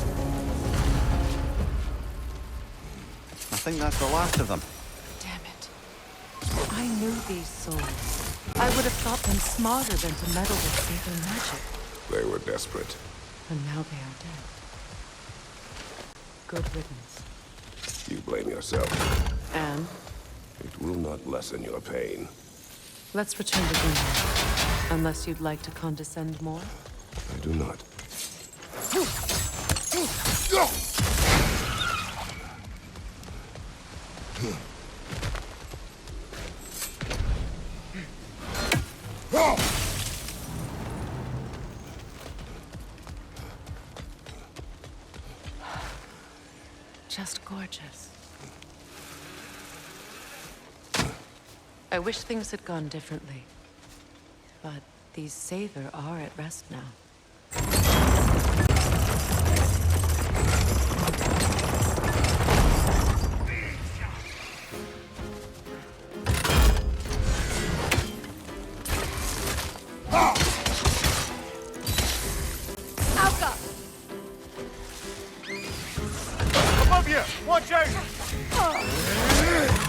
Speaker 10: I think that's the last of them.
Speaker 1: Damn it. I knew these souls. I would have thought them smarter than to meddle with Saber magic.
Speaker 3: They were desperate.
Speaker 1: And now they are dead. Good riddance.
Speaker 3: You blame yourself.
Speaker 1: And
Speaker 3: It will not lessen your pain.
Speaker 1: let's return to Greenland. Unless you'd like to condescend more.
Speaker 3: I do not.
Speaker 1: Just gorgeous. I wish things had gone differently. But these Saber are at rest now.
Speaker 8: Alka!
Speaker 2: Above you! Watch out!
Speaker 8: Alka!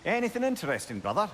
Speaker 2: Anything interesting, brother?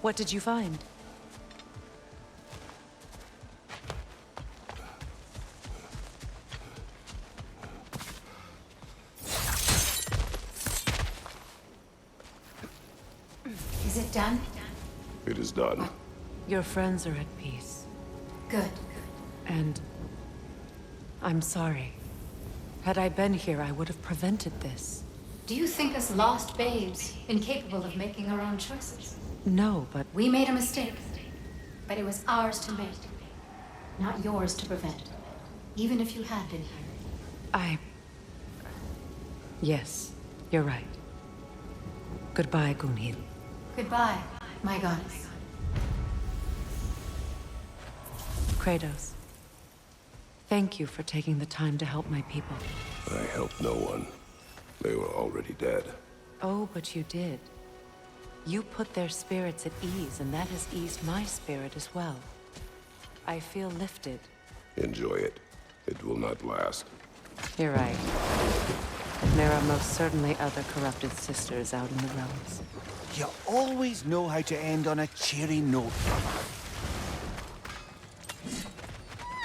Speaker 1: What did you find?
Speaker 7: Is it done?
Speaker 3: It is done.
Speaker 1: Your friends are at peace.
Speaker 7: Good.
Speaker 1: And I'm sorry. Had I been here, I would have prevented this.
Speaker 7: Do you think us lost babes, incapable of making our own choices?
Speaker 1: No, but
Speaker 7: We made a mistake, but it was ours to make, not yours to prevent. Even if you had been here.
Speaker 1: Yes, you're right. Goodbye, Gunhild.
Speaker 7: Goodbye, my goddess.
Speaker 1: Kratos. Thank you for taking the time to help my people.
Speaker 3: I helped no one. They were already dead.
Speaker 1: Oh, but you did. You put their spirits at ease, and that has eased my spirit as well. I feel lifted.
Speaker 3: Enjoy it. It will not last.
Speaker 1: You're right. There are most certainly other corrupted sisters out in the realms.
Speaker 2: You always know how to end on a cheery note, brother.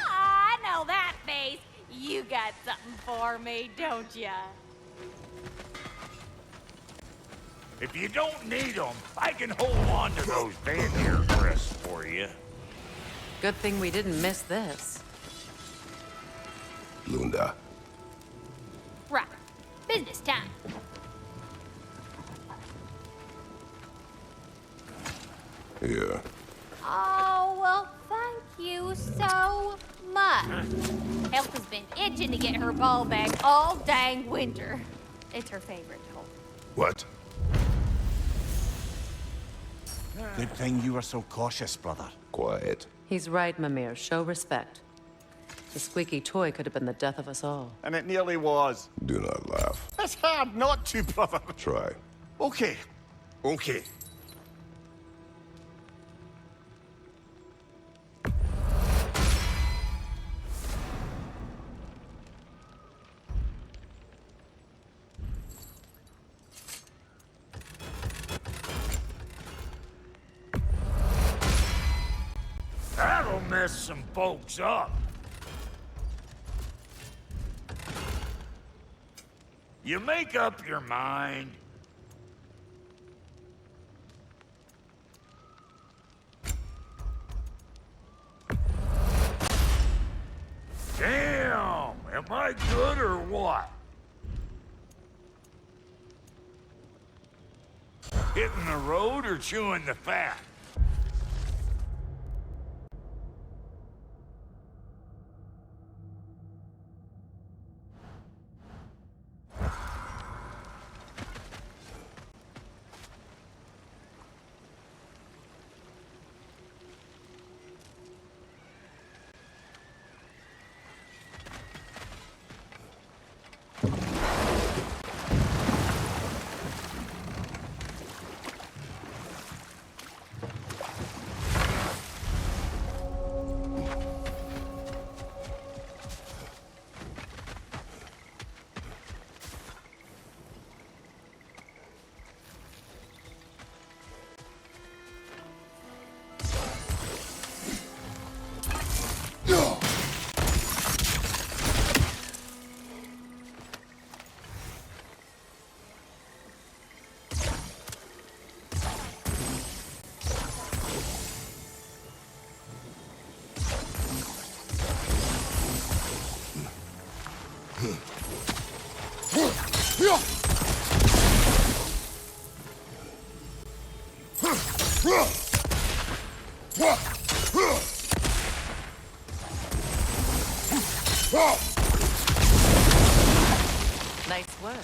Speaker 5: I know that face. You got something for me, don't ya?
Speaker 6: If you don't need them, I can hold on to those Vanir crisps for you.
Speaker 1: Good thing we didn't miss this.
Speaker 3: Lunda.
Speaker 5: Right. Business time.
Speaker 3: Here.
Speaker 5: Oh, well, thank you so much. Elf has been itching to get her ball back all dang winter. It's her favorite toy.
Speaker 3: What?
Speaker 10: Good thing you were so cautious, brother.
Speaker 3: Quiet.
Speaker 1: He's right, Mimir. Show respect. The squeaky toy could have been the death of us all.
Speaker 2: And it nearly was.
Speaker 3: Do not laugh.
Speaker 2: It's hard not to, brother.
Speaker 3: Try.
Speaker 2: Okay. Okay.
Speaker 6: That'll mess some folks up. You make up your mind. Damn! Am I good or what? Hitting the road or chewing the fat?
Speaker 1: Nice work.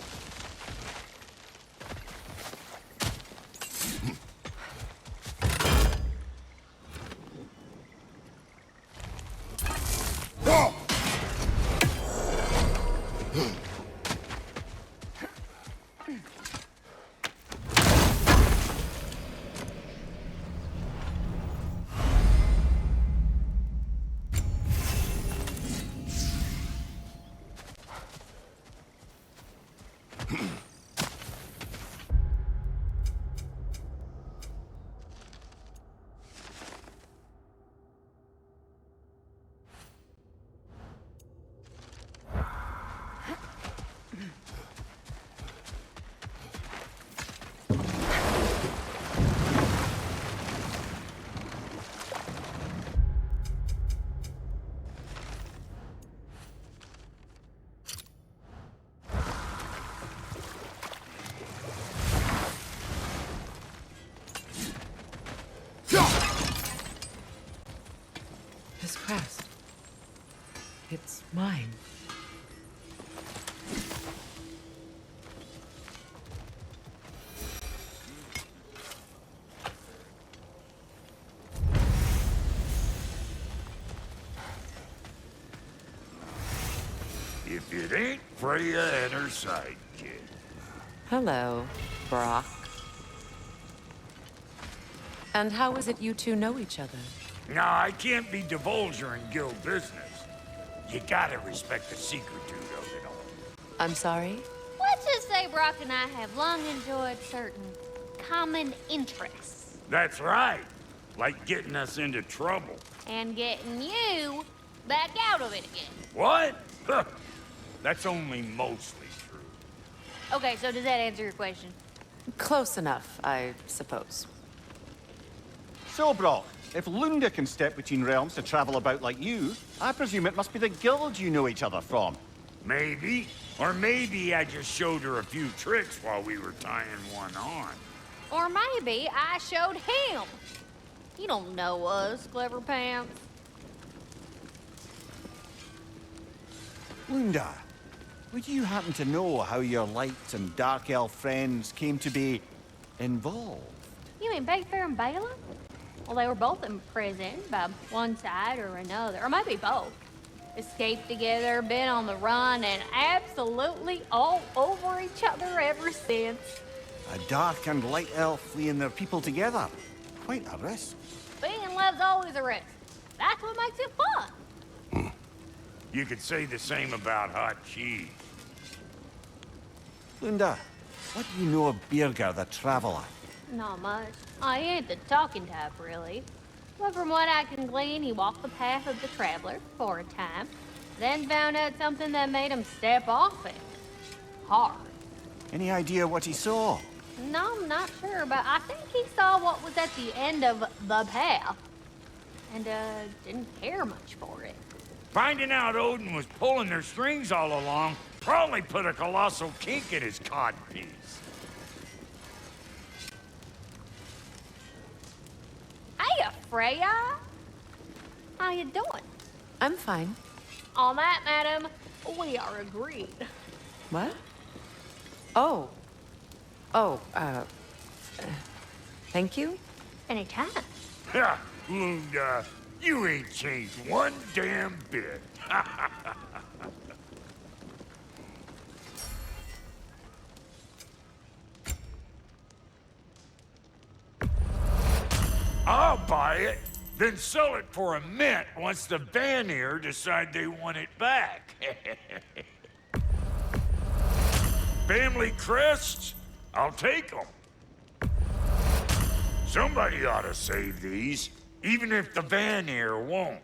Speaker 1: This crest. It's mine.
Speaker 6: If it ain't Freya and her sidekick.
Speaker 1: Hello, Brock. And how is it you two know each other?
Speaker 6: No, I can't be divulger in guild business. You gotta respect the secretude of it all.
Speaker 1: I'm sorry?
Speaker 5: Let's just say Brock and I have long enjoyed certain common interests.
Speaker 6: That's right. Like getting us into trouble.
Speaker 5: And getting you back out of it again.
Speaker 6: What? Huh. That's only mostly true.
Speaker 5: Okay, so does that answer your question?
Speaker 1: Close enough, I suppose.
Speaker 2: So, Brock, if Lunda can step between realms to travel about like you, I presume it must be the guild you know each other from.
Speaker 6: Maybe. Or maybe I just showed her a few tricks while we were tying one on.
Speaker 5: Or maybe I showed him. You don't know us, Clever Pants.
Speaker 2: Lunda, would you happen to know how your light and dark elf friends came to be involved?
Speaker 5: You mean Big Fair and Bala? Well, they were both imprisoned by one side or another, or maybe both. Escaped together, been on the run, and absolutely all over each other ever since.
Speaker 2: A dark and light elf fleeing their people together. Quite a risk.
Speaker 5: Being in love's always a risk. That's what makes it fun.
Speaker 6: You could say the same about hot cheese.
Speaker 2: Lunda, what do you know of Birger the Traveler?
Speaker 5: Not much. I ain't the talking type, really. But from what I can glean, he walked the path of the traveler for a time, then found out something that made him step off it. Hard.
Speaker 2: Any idea what he saw?
Speaker 5: No, I'm not sure, but I think he saw what was at the end of the path. And, didn't care much for it.
Speaker 6: Finding out Odin was pulling their strings all along probably put a colossal kink in his codpiece.
Speaker 5: Hey, Freya! How you doing?
Speaker 1: I'm fine.
Speaker 5: On that, madam, we are agreed.
Speaker 1: What? Oh. Oh, thank you?
Speaker 5: Anytime.
Speaker 6: Ha! Lunda, you ain't changed one damn bit. I'll buy it, then sell it for a mint once the Vanir decide they want it back. Family crests? I'll take them. Somebody ought to save these, even if the Vanir won't.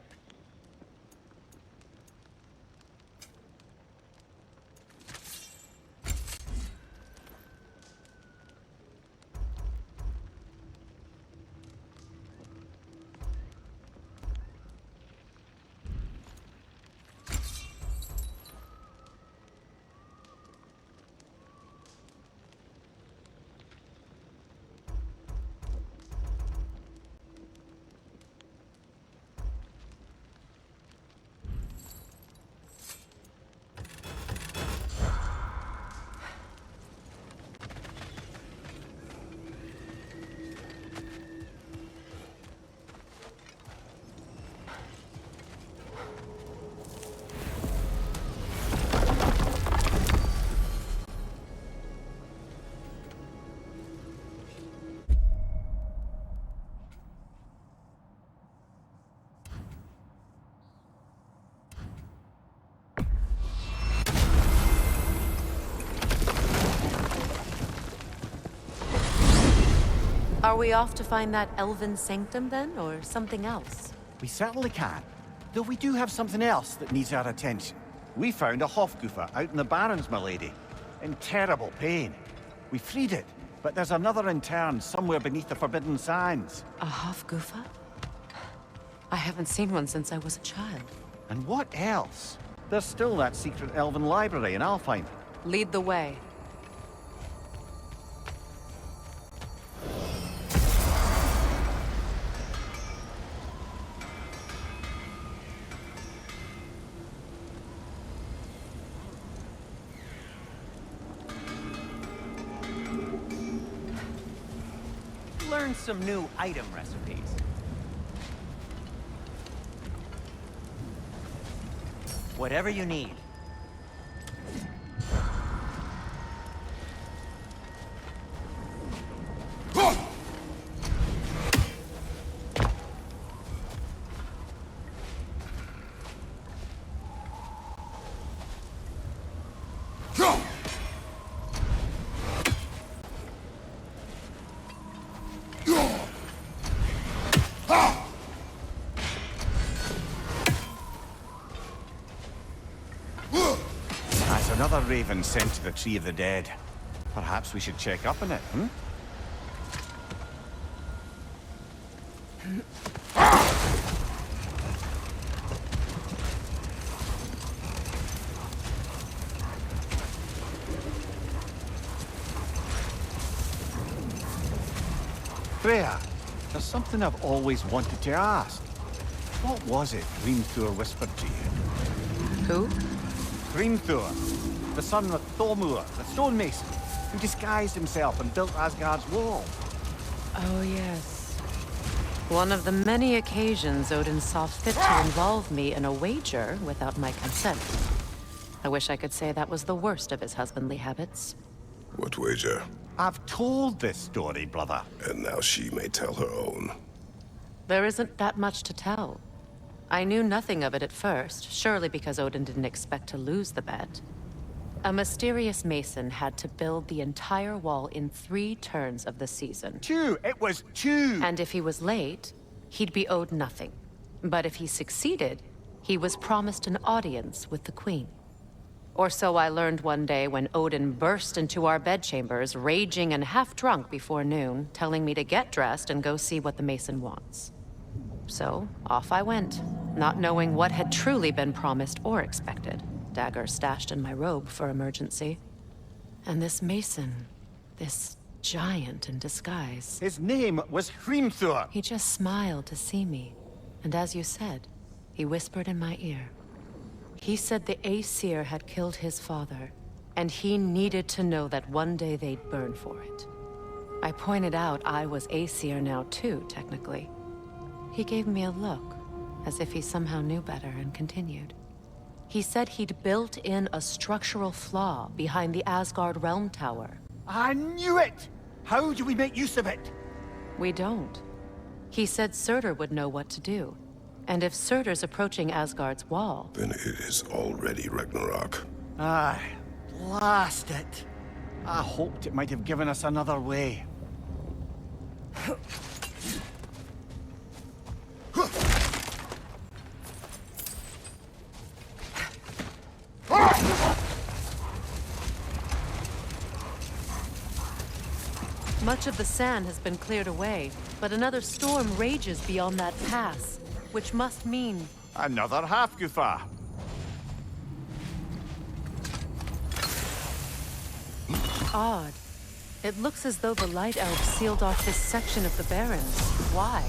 Speaker 1: Are we off to find that elven sanctum then, or something else?
Speaker 2: We certainly can. Though we do have something else that needs our attention. We found a Hofgufa out in the Barrens, my lady. In terrible pain. We freed it, but there's another intern somewhere beneath the Forbidden Sands.
Speaker 1: A Hofgufa? I haven't seen one since I was a child.
Speaker 2: And what else? There's still that secret elven library in Alfheim.
Speaker 1: Lead the way.
Speaker 11: Learn some new item recipes. Whatever you need.
Speaker 2: That's another raven sent to the Tree of the Dead. Perhaps we should check up on it, hmm? Freya, there's something I've always wanted to ask. What was it Hrimthur whispered to you?
Speaker 1: Who?
Speaker 2: Hrimthur, the son of Thormur, the stonemason, who disguised himself and built Asgard's wall.
Speaker 1: Oh, yes. One of the many occasions Odin saw fit to involve me in a wager without my consent. I wish I could say that was the worst of his husbandly habits.
Speaker 3: What wager?
Speaker 2: I've told this story, brother.
Speaker 3: And now she may tell her own.
Speaker 1: There isn't that much to tell. I knew nothing of it at first, surely because Odin didn't expect to lose the bet. A mysterious mason had to build the entire wall in 3 turns of the season.
Speaker 2: 2! It was 2!
Speaker 1: And if he was late, he'd be owed nothing. But if he succeeded, he was promised an audience with the queen. Or so I learned one day when Odin burst into our bedchambers, raging and half-drunk before noon, telling me to get dressed and go see what the mason wants. So, off I went, not knowing what had truly been promised or expected. Dagger stashed in my robe for emergency. And this mason, this giant in disguise.
Speaker 2: His name was Hrimthur.
Speaker 1: He just smiled to see me. And as you said, he whispered in my ear. He said the Aesir had killed his father, and he needed to know that one day they'd burn for it. I pointed out I was Aesir now too, technically. He gave me a look, as if he somehow knew better, and continued. He said he'd built in a structural flaw behind the Asgard Realm Tower.
Speaker 2: I knew it! How do we make use of it?
Speaker 1: We don't. He said Surtur would know what to do. And if Surtur's approaching Asgard's wall...
Speaker 3: Then it is already Ragnarok.
Speaker 2: Aye, blast it. I hoped it might have given us another way.
Speaker 1: Much of the sand has been cleared away, but another storm rages beyond that pass, which must mean...
Speaker 2: Another Hafgufa.
Speaker 1: Odd. It looks as though the Light Elves sealed off this section of the Barrens. Why?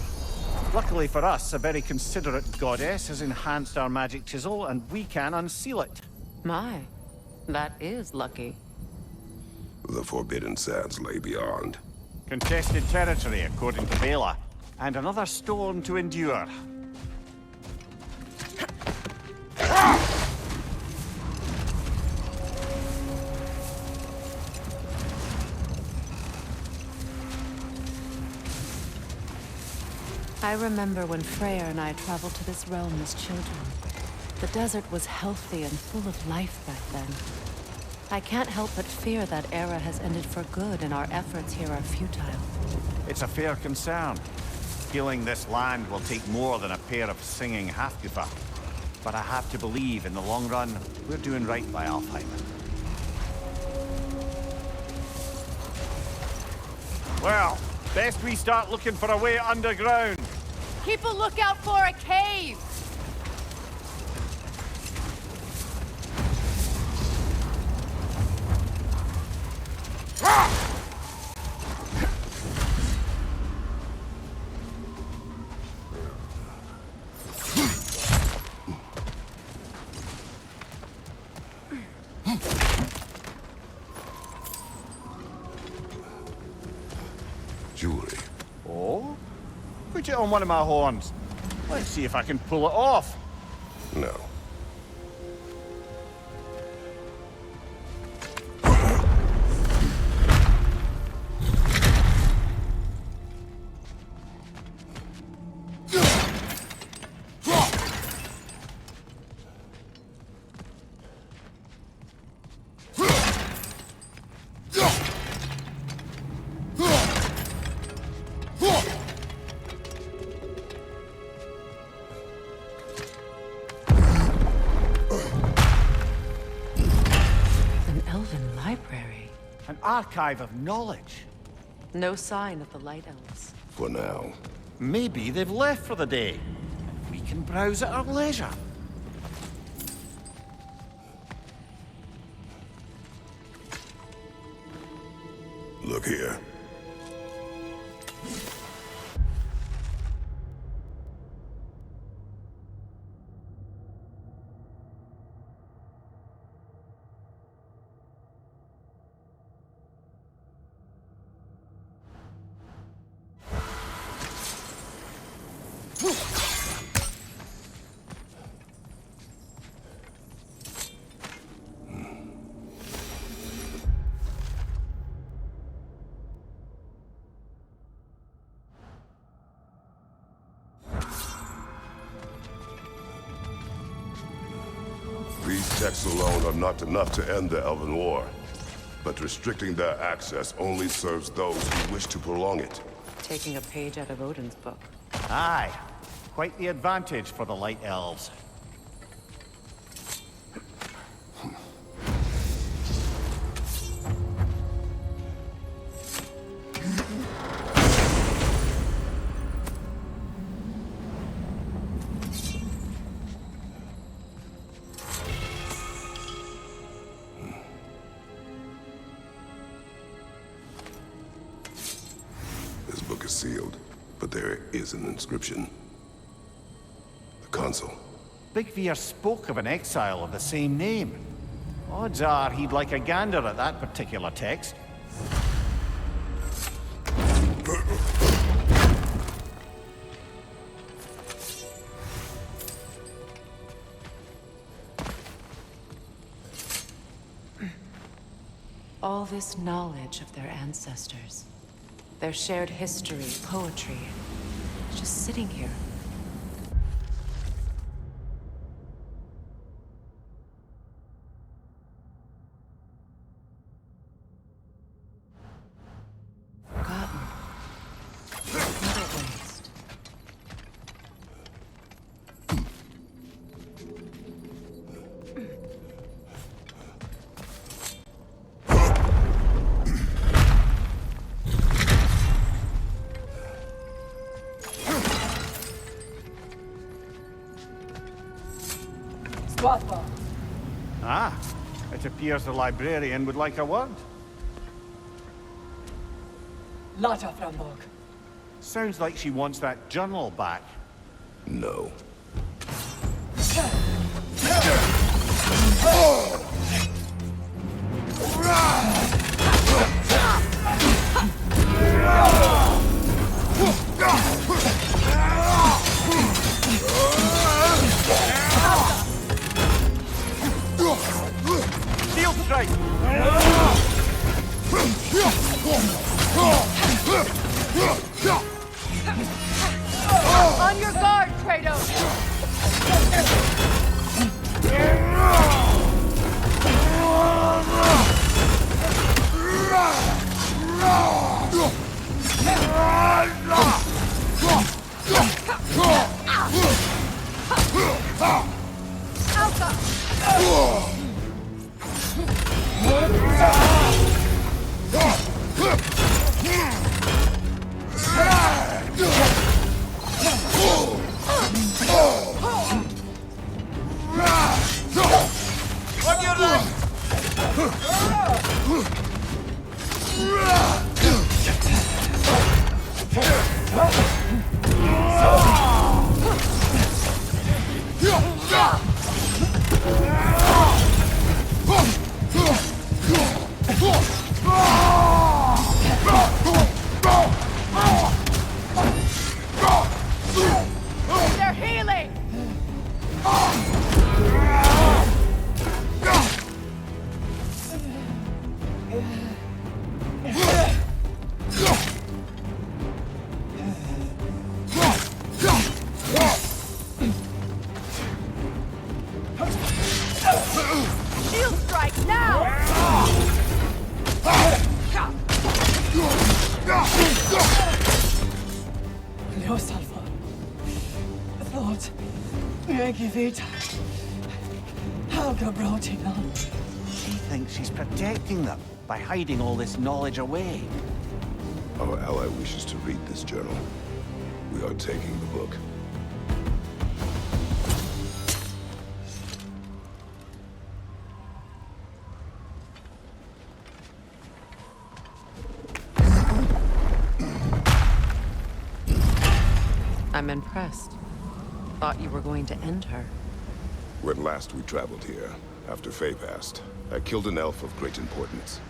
Speaker 2: Luckily for us, a very considerate goddess has enhanced our magic chisel, and we can unseal it.
Speaker 1: My, that is lucky.
Speaker 3: The Forbidden Sands lay beyond.
Speaker 2: Contested territory, according to Bela, and another storm to endure.
Speaker 1: I remember when Freya and I traveled to this realm as children. The desert was healthy and full of life back then. I can't help but fear that era has ended for good and our efforts here are futile.
Speaker 2: It's a fair concern. Healing this land will take more than a pair of singing Hafgufa. But I have to believe in the long run, we're doing right by Alfheim. Well, best we start looking for a way underground.
Speaker 8: Keep a lookout for a cave!
Speaker 3: Jewelry.
Speaker 2: Oh? Put it on one of my horns. Let's see if I can pull it off.
Speaker 3: No.
Speaker 1: Elven library.
Speaker 2: An archive of knowledge.
Speaker 1: No sign of the Light Elves.
Speaker 3: For now.
Speaker 2: Maybe they've left for the day. We can browse at our leisure.
Speaker 3: Look here. These texts alone are not enough to end the Elven War. But restricting their access only serves those who wish to prolong it.
Speaker 1: Taking a page out of Odin's book.
Speaker 2: Aye. Quite the advantage for the Light Elves.
Speaker 3: This book is sealed, but there is an inscription. The console.
Speaker 2: Big Veer spoke of an exile of the same name. Odds are he'd like a gander at that particular text.
Speaker 1: All this knowledge of their ancestors, their shared history, poetry, just sitting here. Forgotten. What a waste.
Speaker 2: Ah, it appears the librarian would like a word.
Speaker 4: Lotta Framborg.
Speaker 2: Sounds like she wants that journal back.
Speaker 3: No.
Speaker 2: Steel strike!
Speaker 8: On your guard, Kratos!
Speaker 2: On your left!
Speaker 8: They're healing! Shield strike now!
Speaker 4: Leosalva. Thought. Megivita. Helga Brotina.
Speaker 2: She think she's protecting them by hiding all this knowledge away.
Speaker 3: Our ally wishes to read this journal. We are taking the book.
Speaker 1: I'm impressed. Thought you were going to end her.
Speaker 3: When last we traveled here, after Faye passed, I killed an elf of great importance.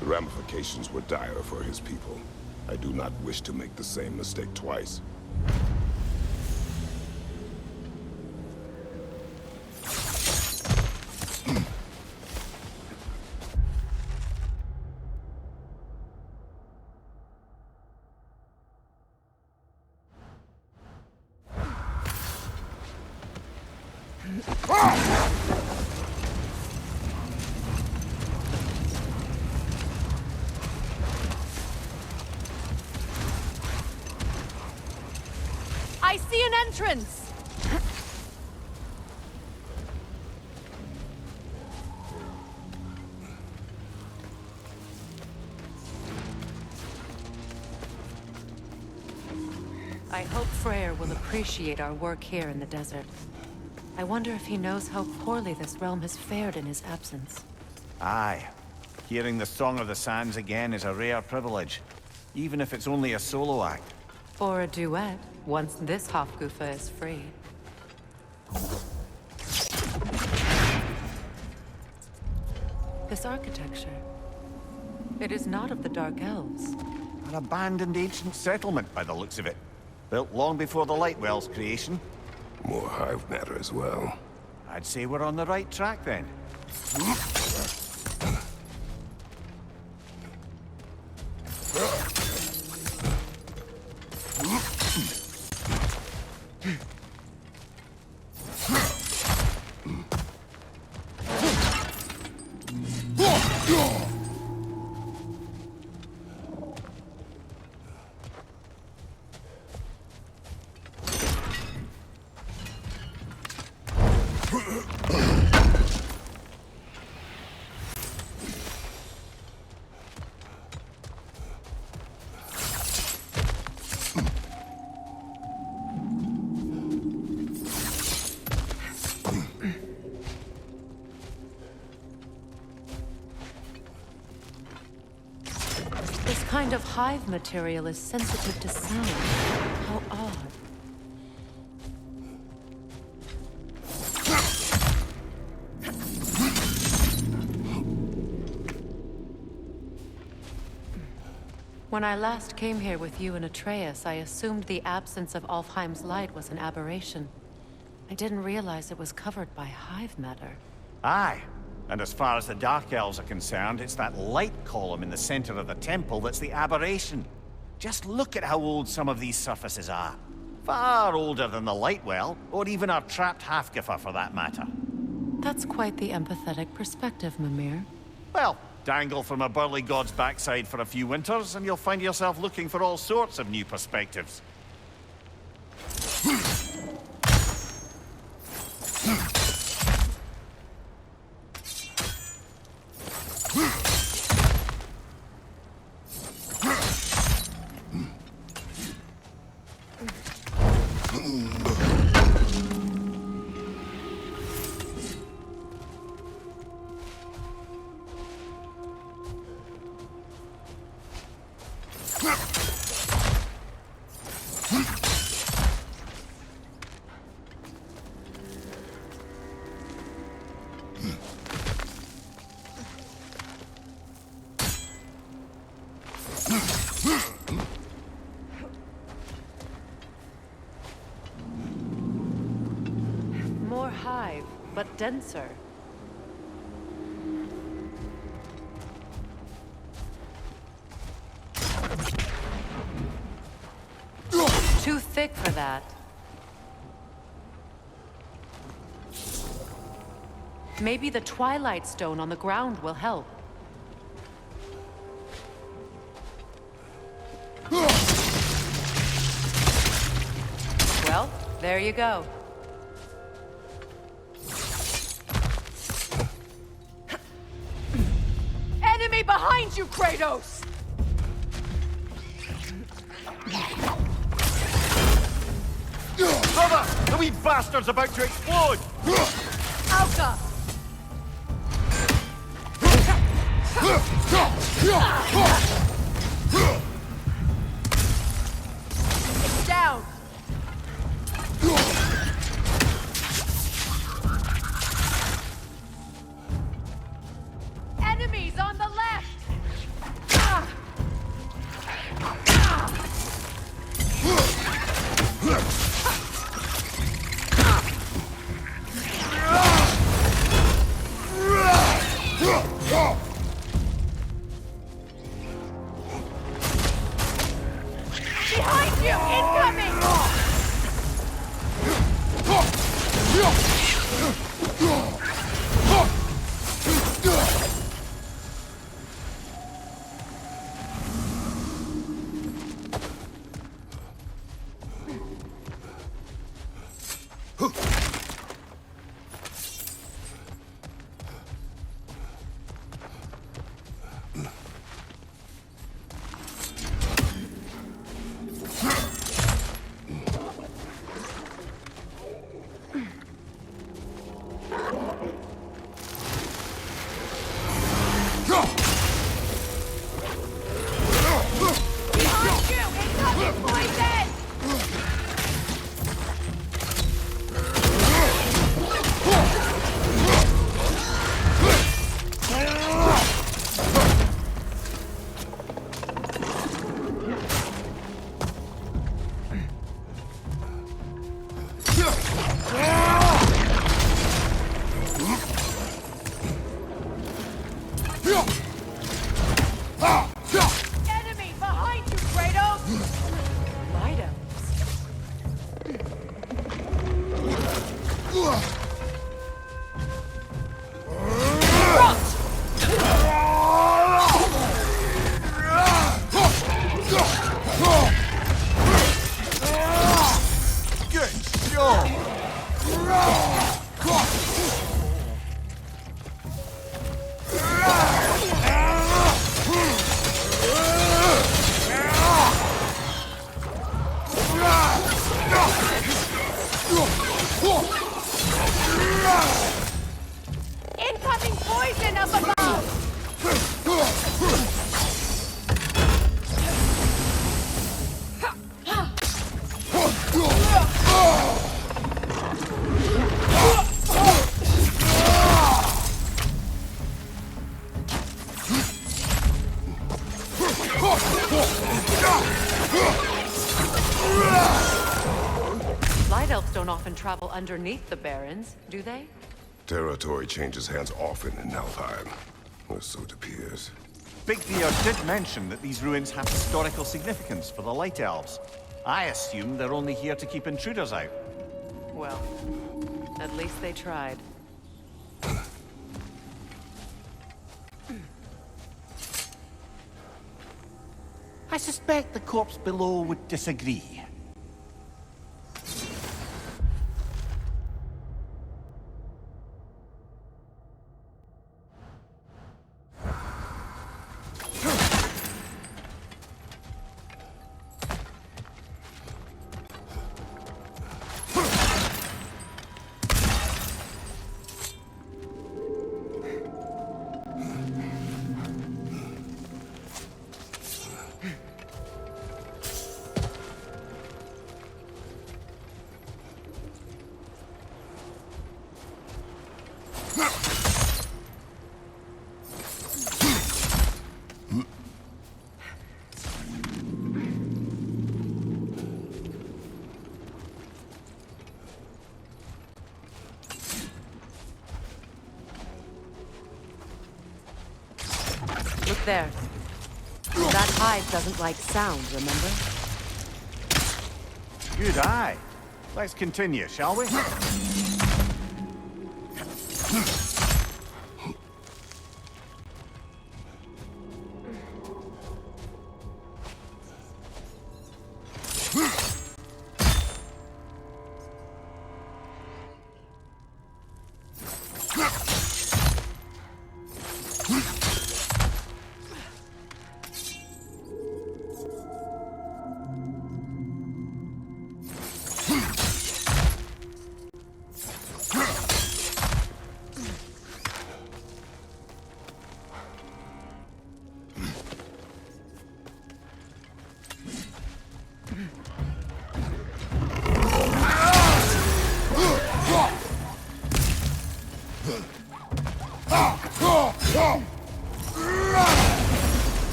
Speaker 3: The ramifications were dire for his people. I do not wish to make the same mistake twice.
Speaker 8: I see an entrance!
Speaker 1: I hope Freyr will appreciate our work here in the desert. I wonder if he knows how poorly this realm has fared in his absence.
Speaker 2: Aye. Hearing the Song of the Sands again is a rare privilege, even if it's only a solo act.
Speaker 1: Or a duet, once this Hofgufa is free. This architecture. It is not of the Dark Elves.
Speaker 2: An abandoned ancient settlement by the looks of it. Built long before the Lightwell's creation.
Speaker 3: More hive matter as well.
Speaker 2: I'd say we're on the right track then.
Speaker 1: This kind of hive material is sensitive to sound. How odd. When I last came here with you and Atreus, I assumed the absence of Alfheim's light was an aberration. I didn't realize it was covered by hive matter.
Speaker 2: Aye. And as far as the Dark Elves are concerned, it's that light column in the center of the temple that's the aberration. Just look at how old some of these surfaces are. Far older than the Lightwell, or even our trapped Hofgufa for that matter.
Speaker 1: That's quite the empathetic perspective, Mimir.
Speaker 2: Well, dangle from a burly god's backside for a few winters, and you'll find yourself looking for all sorts of new perspectives.
Speaker 1: More hive, but denser. Too thick for that. Maybe the Twilight Stone on the ground will help. Well, there you go.
Speaker 8: Enemy behind you, Kratos!
Speaker 2: Brother! The wee bastard's about to explode!
Speaker 8: Alka! It's down! Enemies on the left! Behind you! Incoming! Behind you! Incoming poison! Enemy behind you, Kratos! Light elves.
Speaker 2: Good job!
Speaker 8: Incoming poison up above!
Speaker 1: Light elves don't often travel underneath the barrens, do they?
Speaker 3: Territory changes hands often in Nalfheim, or so it appears.
Speaker 2: Big Beard did mention that these ruins have historical significance for the Light Elves. I assume they're only here to keep intruders out.
Speaker 1: Well, at least they tried.
Speaker 2: I suspect the corpse below would disagree.
Speaker 1: Look there. That hive doesn't like sound, remember?
Speaker 2: Good eye. Let's continue, shall we?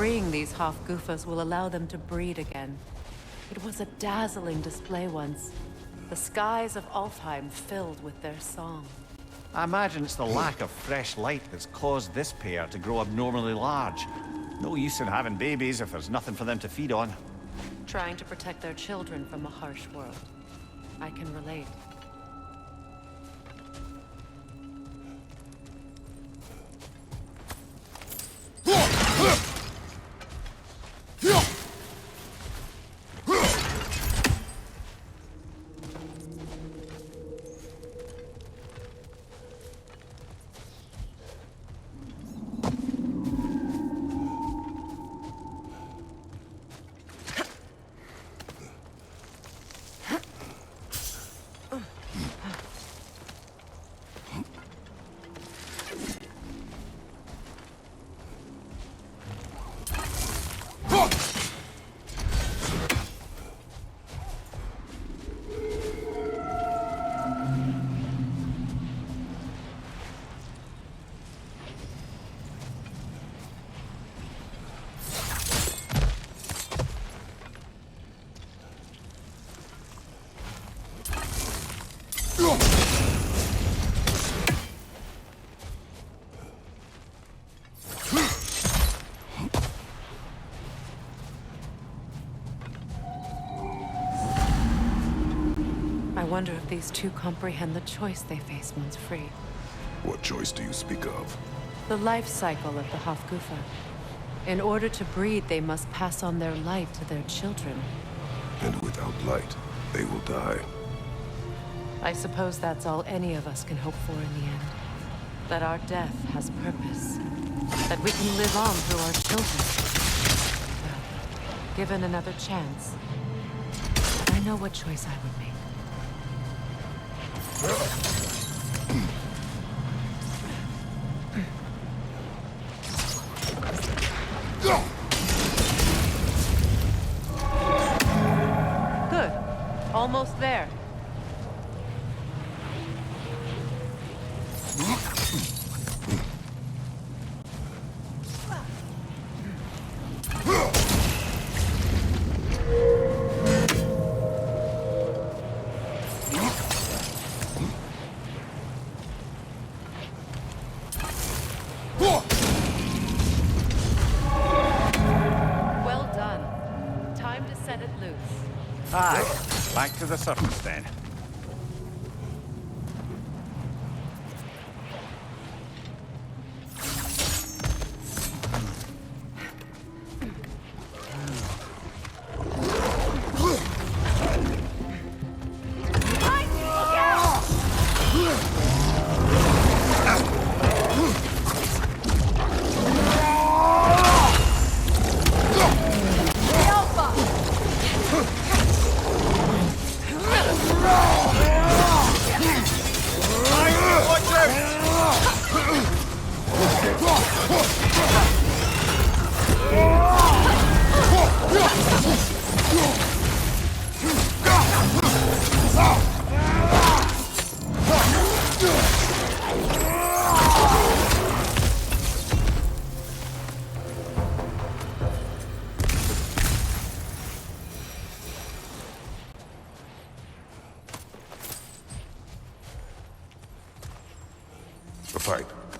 Speaker 1: Freeing these Hofgufas will allow them to breed again. It was a dazzling display once. The skies of Alfheim filled with their song.
Speaker 2: I imagine it's the lack of fresh light that's caused this pair to grow abnormally large. No use in having babies if there's nothing for them to feed on.
Speaker 1: Trying to protect their children from a harsh world. I can relate. I wonder if these two comprehend the choice they face once free.
Speaker 3: What choice do you speak of?
Speaker 1: The life cycle of the Hofgufa. In order to breed, they must pass on their light to their children.
Speaker 3: And without light, they will die.
Speaker 1: I suppose that's all any of us can hope for in the end. That our death has purpose. That we can live on through our children. Well, given another chance, I know what choice I would make. Good. Almost there.
Speaker 2: Back to the surface then.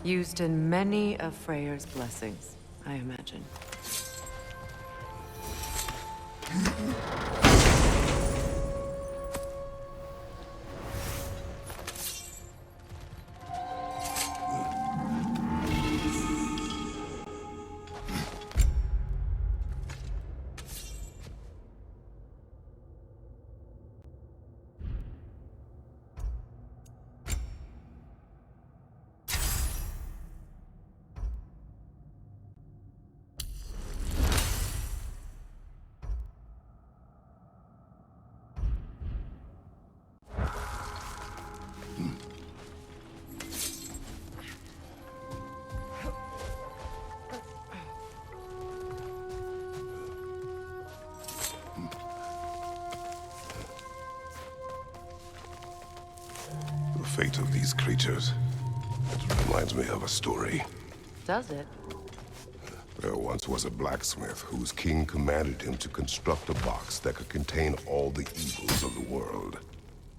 Speaker 1: Used in many of Freyr's blessings, I imagine.
Speaker 3: The fate of these creatures, it reminds me of a story.
Speaker 1: Does it?
Speaker 3: There once was a blacksmith whose king commanded him to construct a box that could contain all the evils of the world.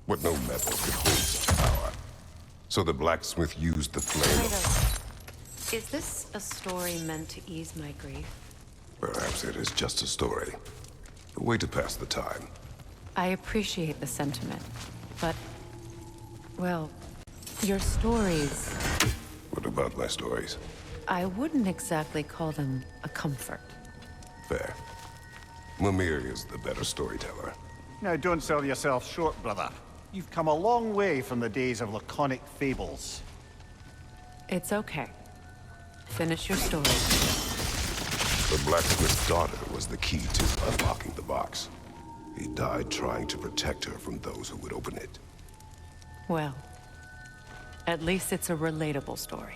Speaker 3: But no metal could hold such power. So the blacksmith used the flame of...
Speaker 1: Kratos, is this a story meant to ease my grief?
Speaker 3: Perhaps it is just a story. A way to pass the time.
Speaker 1: I appreciate the sentiment, but... well, your stories...
Speaker 3: What about my stories?
Speaker 1: I wouldn't exactly call them a comfort.
Speaker 3: Fair. Mimir is the better storyteller.
Speaker 2: Now, don't sell yourself short, brother. You've come a long way from the days of laconic fables.
Speaker 1: It's okay. Finish your story.
Speaker 3: The blacksmith's daughter was the key to unlocking the box. He died trying to protect her from those who would open it.
Speaker 1: Well, at least it's a relatable story.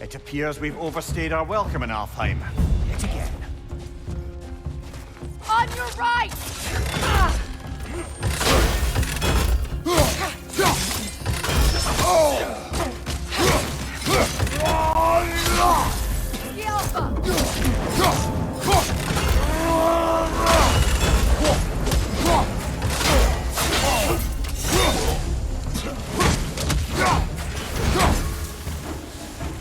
Speaker 2: It appears we've overstayed our welcome in Alfheim. Yet again.
Speaker 8: On your right!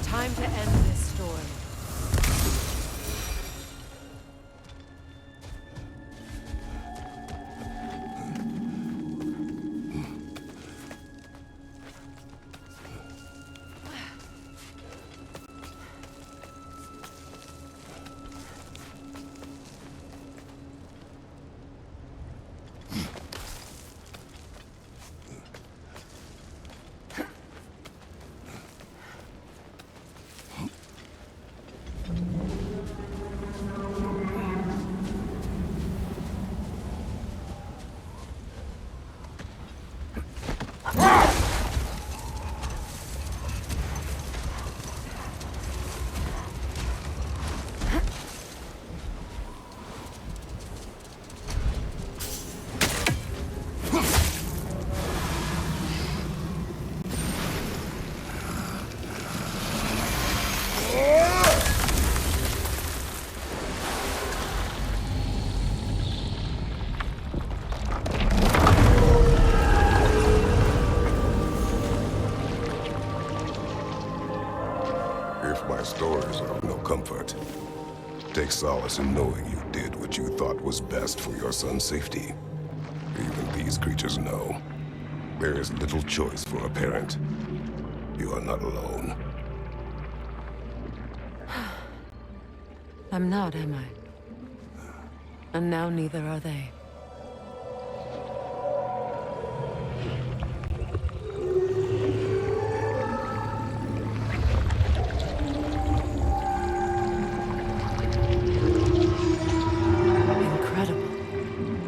Speaker 8: Time to end this story.
Speaker 3: If my stories are of no comfort, take solace in knowing you did what you thought was best for your son's safety. Even these creatures know. There is little choice for a parent. You are not alone.
Speaker 1: I'm not, am I? And now neither are they.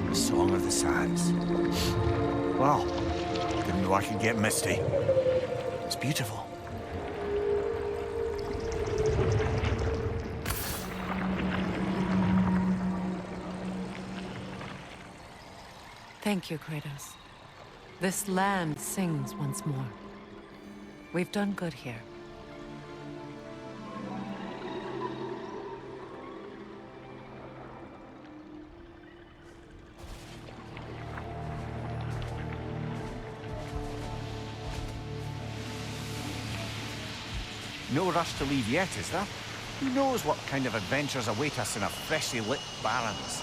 Speaker 2: The Song of the Sands. Wow. Didn't know I could get misty. It's beautiful.
Speaker 1: Thank you, Kratos. This land sings once more. We've done good here.
Speaker 2: No rush to leave yet, is there? Who knows what kind of adventures await us in a freshly lit Barrens?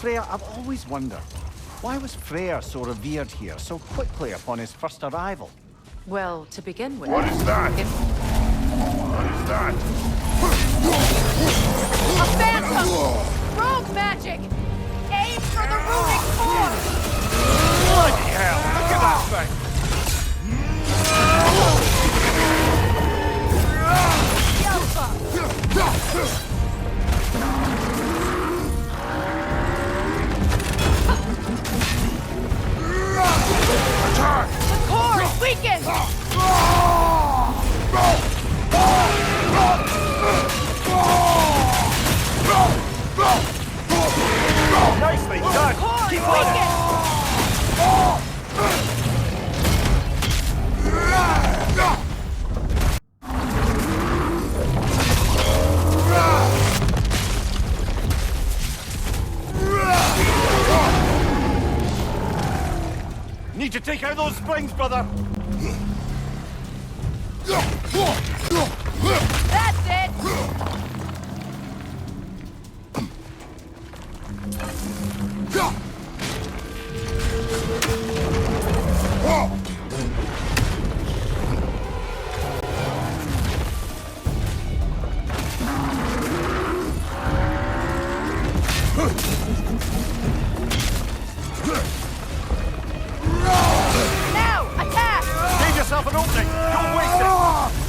Speaker 2: Freya, I've always wondered, why was Freyr so revered here so quickly upon his first arrival?
Speaker 1: Well, to begin with...
Speaker 3: What is that?
Speaker 1: it-
Speaker 3: What is that?
Speaker 8: A phantom! Rogue magic! Aim for the runic core!
Speaker 2: Bloody hell, look at that thing!
Speaker 3: Attack!
Speaker 8: The core is weakened!
Speaker 2: Nicely done!
Speaker 8: Core
Speaker 2: Keep
Speaker 8: is
Speaker 2: on it!
Speaker 8: weakened!
Speaker 2: Need to take out those springs, brother!
Speaker 8: That's it! Now, attack!
Speaker 2: Give yourself an opening! Don't waste it!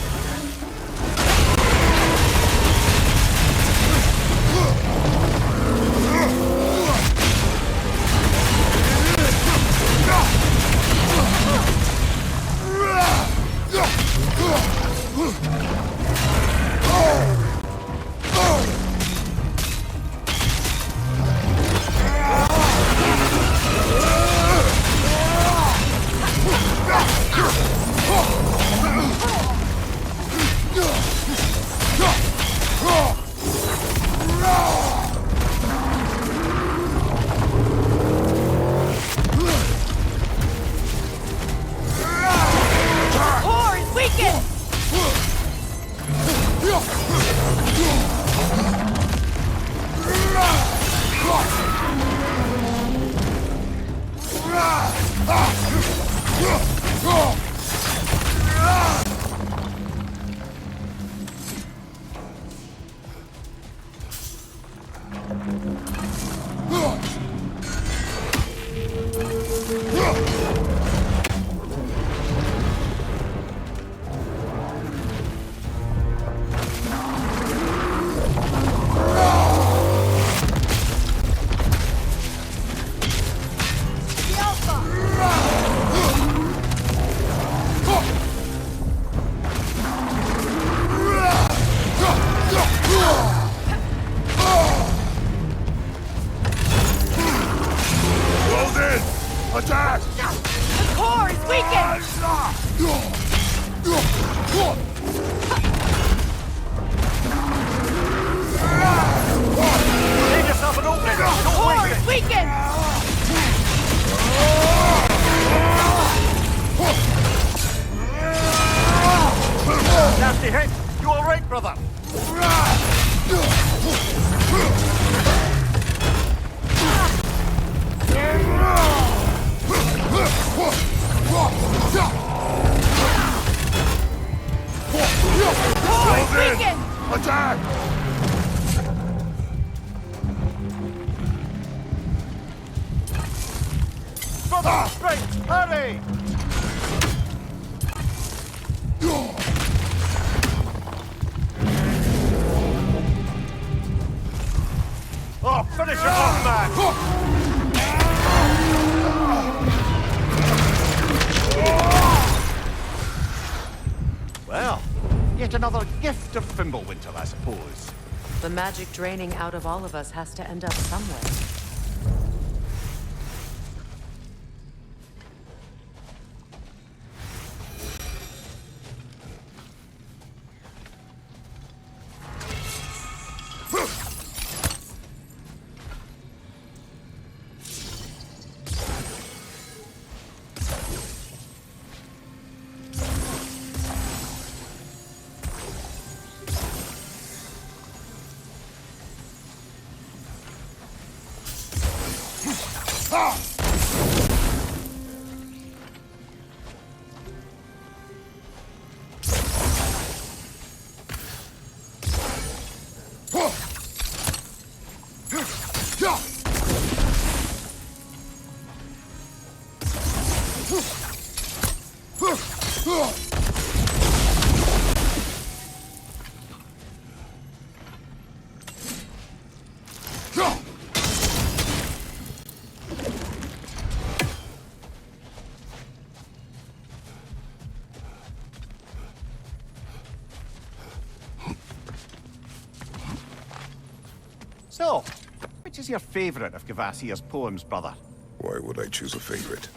Speaker 8: Core is weakened!
Speaker 3: Close in! Attack!
Speaker 8: The core is weakened!
Speaker 2: Give yourself an opening! Don't
Speaker 8: Core
Speaker 2: waste
Speaker 8: is
Speaker 2: it!
Speaker 8: weakened!
Speaker 2: Nasty hit! You alright, brother?
Speaker 8: Core is weakened!
Speaker 3: Attack!
Speaker 2: Brother, straight! Hurry! Oh, finish it off, man! Well, yet another gift of Fimbulwinter, I suppose.
Speaker 1: The magic draining out of all of us has to end up somewhere.
Speaker 2: So, which is your favorite of Kvasir's poems, brother?
Speaker 3: Why would I choose a favorite?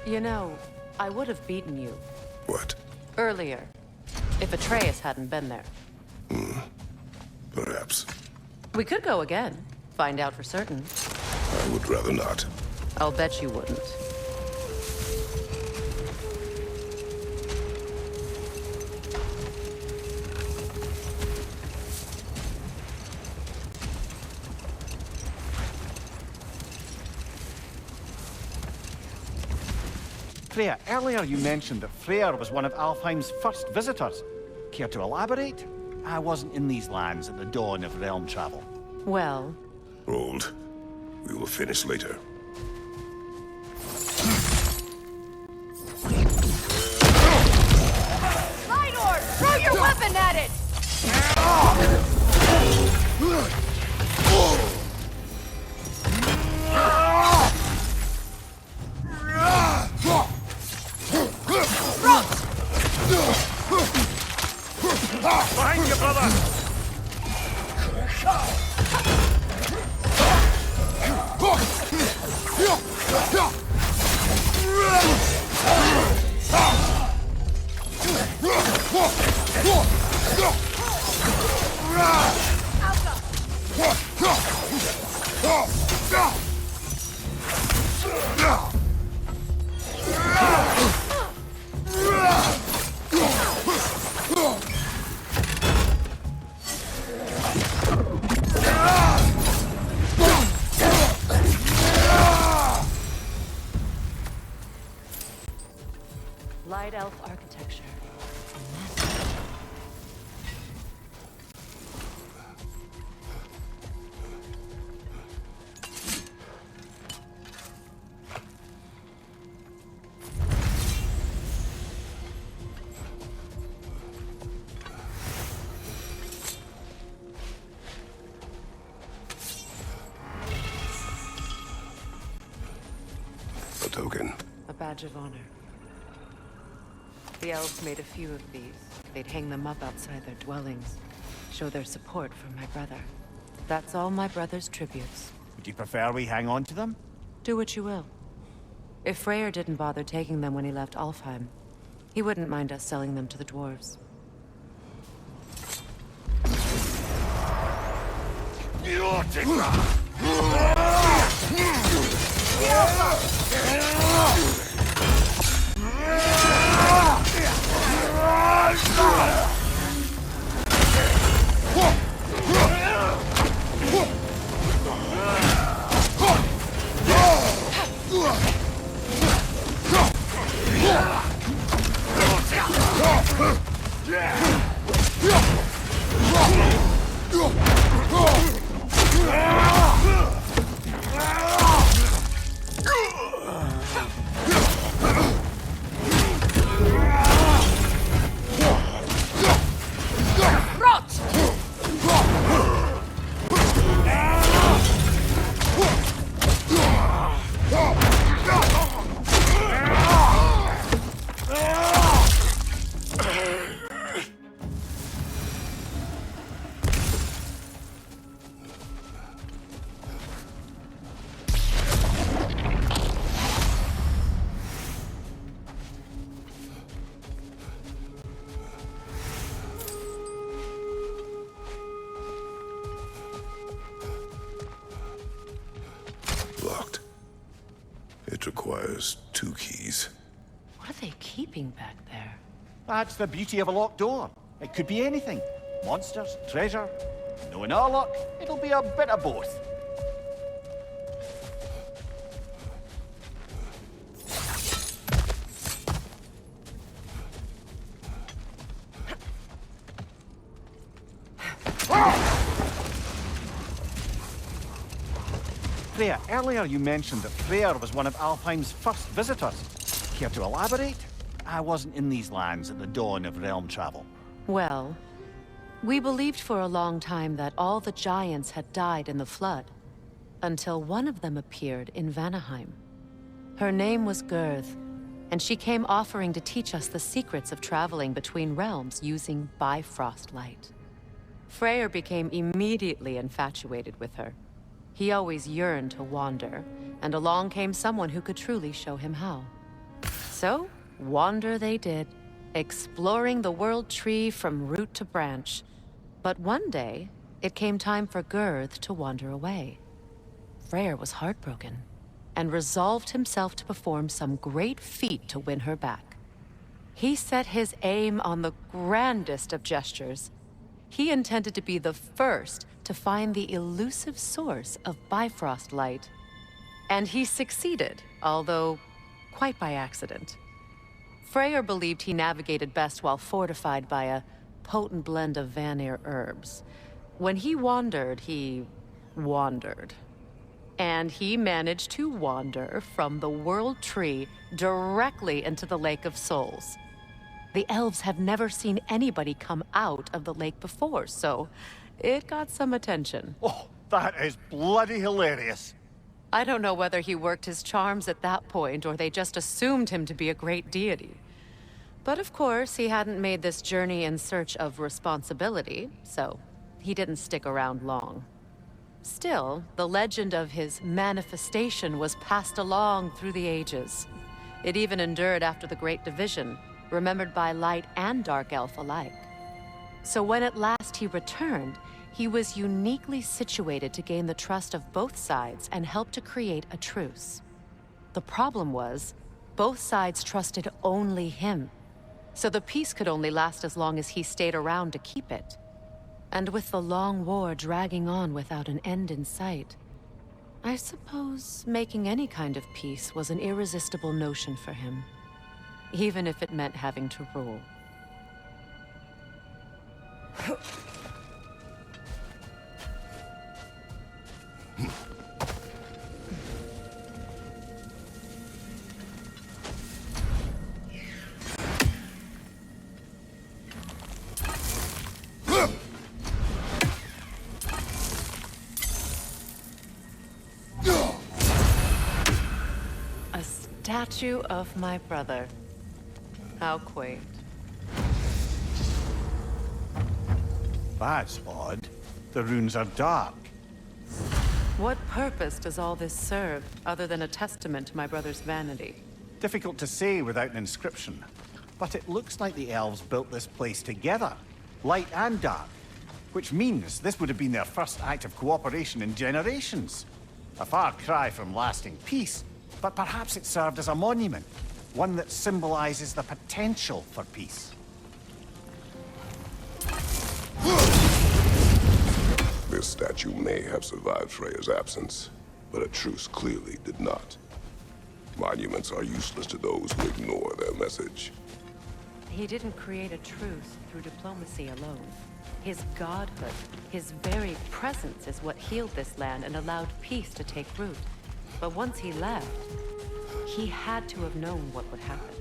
Speaker 1: You know, I would have beaten you
Speaker 3: What?
Speaker 1: earlier, if Atreus hadn't been there.
Speaker 3: Perhaps.
Speaker 1: We could go again, find out for certain.
Speaker 3: I would rather not.
Speaker 1: I'll bet you wouldn't.
Speaker 2: Freya, earlier you mentioned that Freyr was one of Alfheim's first visitors. Care to elaborate? I wasn't in these lands at the dawn of realm travel.
Speaker 1: Well,
Speaker 3: Hold. We will finish later.
Speaker 8: Lidor, throw your weapon at it!
Speaker 6: Behind you, brother!
Speaker 1: Light elf architecture.
Speaker 3: A token.
Speaker 1: A badge of honor. The elves made a few of these. They'd hang them up outside their dwellings. Show their support for my brother. That's all my brother's tributes.
Speaker 2: Would you prefer we hang on to them?
Speaker 1: Do what you will. If Freyr didn't bother taking them when he left Alfheim, he wouldn't mind us selling them to the dwarves.
Speaker 3: requires 2 keys.
Speaker 1: What are they keeping back there?
Speaker 2: That's the beauty of a locked door. It could be anything. Monsters, treasure. Knowing our luck, it'll be a bit of both. Freya, earlier you mentioned that Freyr was one of Alfheim's first visitors. Care to elaborate? I wasn't in these lands at the dawn of realm travel.
Speaker 1: Well, we believed for a long time that all the giants had died in the flood, until one of them appeared in Vanaheim. Her name was Gerth, and she came offering to teach us the secrets of traveling between realms using Bifrost light. Freyr became immediately infatuated with her. He always yearned to wander, and along came someone who could truly show him how. So, wander they did, exploring the world tree from root to branch. But one day, it came time for Gerth to wander away. Freyr was heartbroken, and resolved himself to perform some great feat to win her back. He set his aim on the grandest of gestures. He intended to be the first to find the elusive source of Bifrost light. And he succeeded, although quite by accident. Freyr believed he navigated best while fortified by a potent blend of Vanir herbs. When he wandered, he wandered. And he managed to wander from the World Tree directly into the Lake of Souls. The elves have never seen anybody come out of the lake before, so it got some attention.
Speaker 2: Oh, that is bloody hilarious.
Speaker 1: I don't know whether he worked his charms at that point or they just assumed him to be a great deity. But of course, he hadn't made this journey in search of responsibility, so he didn't stick around long. Still, the legend of his manifestation was passed along through the ages. It even endured after the Great Division, remembered by Light and Dark Elf alike. So when at last he returned, he was uniquely situated to gain the trust of both sides and help to create a truce. The problem was, both sides trusted only him, so the peace could only last as long as he stayed around to keep it. And with the long war dragging on without an end in sight, I suppose making any kind of peace was an irresistible notion for him, even if it meant having to rule. A statue of my brother. How quaint.
Speaker 2: That's odd. The runes are dark.
Speaker 1: What purpose does all this serve, other than a testament to my brother's vanity?
Speaker 2: Difficult to say without an inscription. But it looks like the elves built this place together, light and dark. Which means this would have been their first act of cooperation in generations. A far cry from lasting peace, but perhaps it served as a monument. One that symbolizes the potential for peace.
Speaker 3: This statue may have survived Freya's absence, but a truce clearly did not. Monuments are useless to those who ignore their message.
Speaker 1: He didn't create a truce through diplomacy alone. His godhood, his very presence is what healed this land and allowed peace to take root. But once he left, he had to have known what would happen.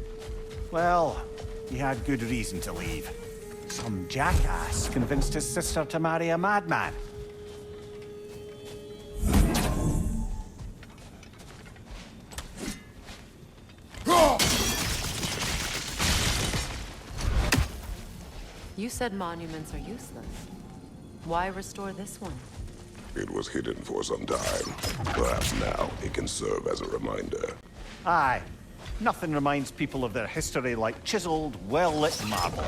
Speaker 2: Well, he had good reason to leave. Some jackass convinced his sister to marry a madman.
Speaker 1: You said monuments are useless. Why restore this one?
Speaker 3: It was hidden for some time. Perhaps now it can serve as a reminder.
Speaker 2: Aye. Nothing reminds people of their history like chiseled, well-lit marble.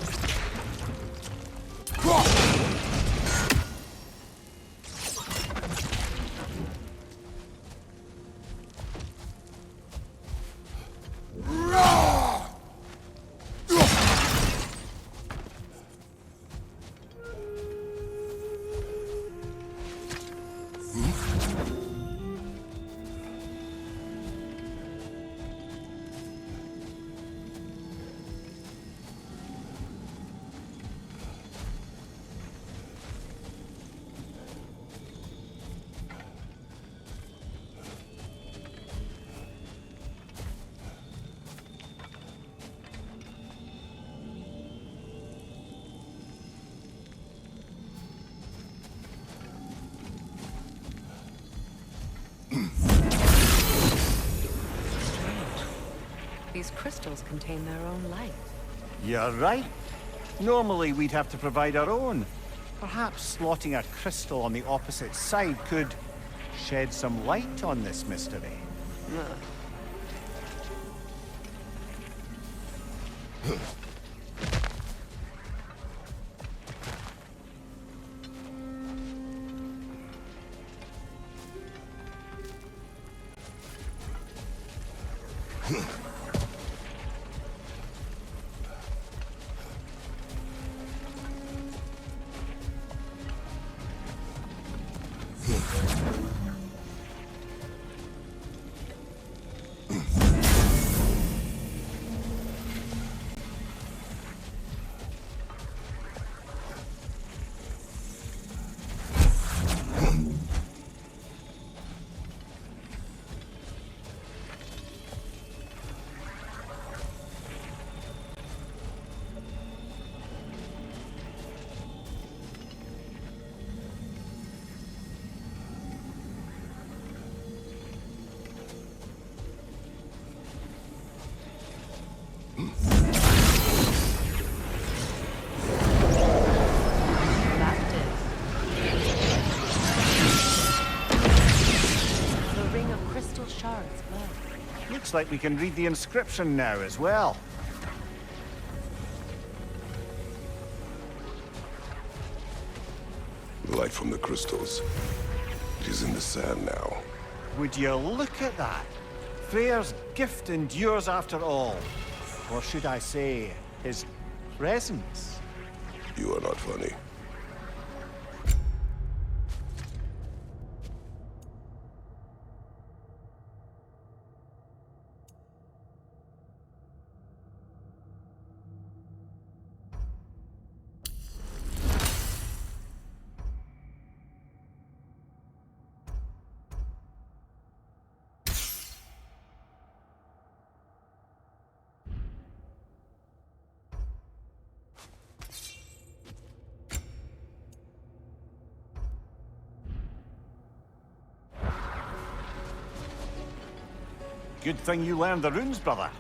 Speaker 1: These crystals contain their own light.
Speaker 2: You're right. Normally we'd have to provide our own. Perhaps slotting a crystal on the opposite side could shed some light on this mystery. Looks like we can read the inscription now as well.
Speaker 3: The light from the crystals. It is in the sand now.
Speaker 2: Would you look at that? Freyr's gift endures after all. Or should I say, his presence?
Speaker 3: You are not funny.
Speaker 2: Good thing you learned the runes, brother.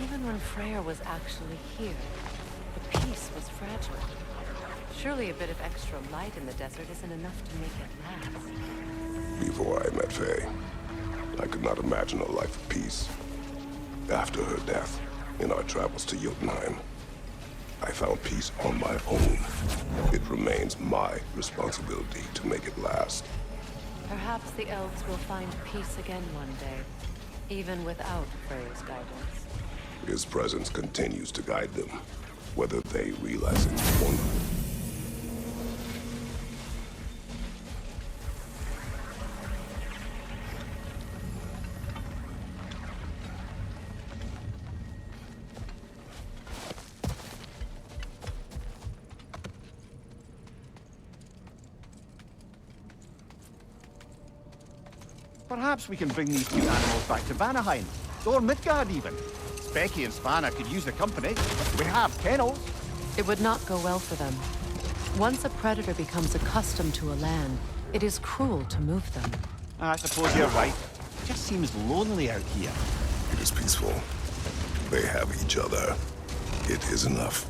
Speaker 1: Even when Freyr was actually here, the peace was fragile. Surely a bit of extra light in the desert isn't enough to make it last.
Speaker 3: Before I met Faye, I could not imagine a life of peace. After her death, in our travels to Jotunheim, I found peace on my own. It remains my responsibility to make it last.
Speaker 1: Perhaps the elves will find peace again one day, even without Freyr's guidance.
Speaker 3: His presence continues to guide them, whether they realize it or not.
Speaker 2: Perhaps we can bring these two animals back to Vanaheim, or Midgard even. Becky and Spanna could use the company. We have kennels.
Speaker 1: It would not go well for them. Once a predator becomes accustomed to a land, it is cruel to move them.
Speaker 2: I suppose you're right. It just seems lonely out here.
Speaker 3: It is peaceful. They have each other. It is enough.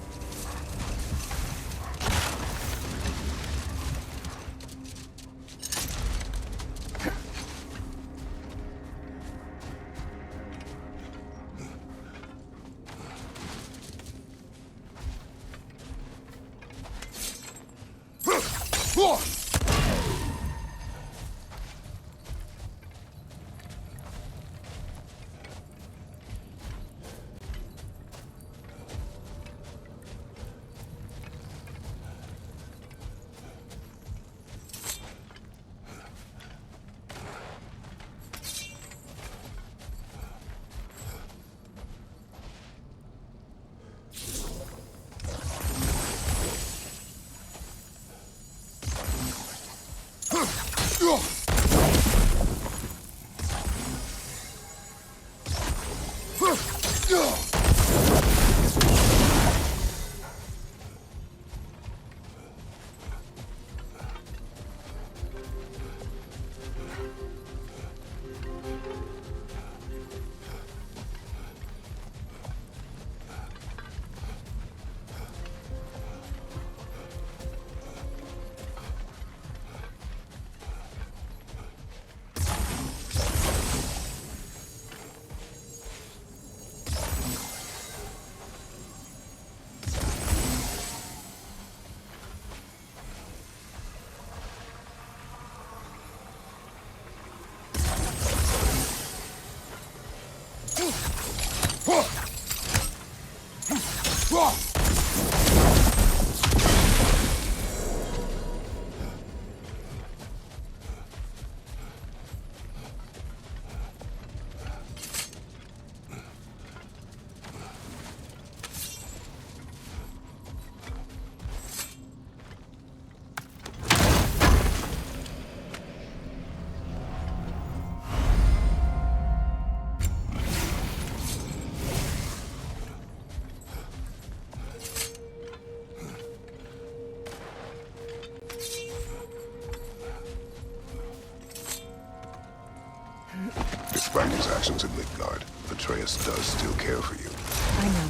Speaker 3: Despite his actions in Midgard, Atreus does still care for you.
Speaker 1: I know.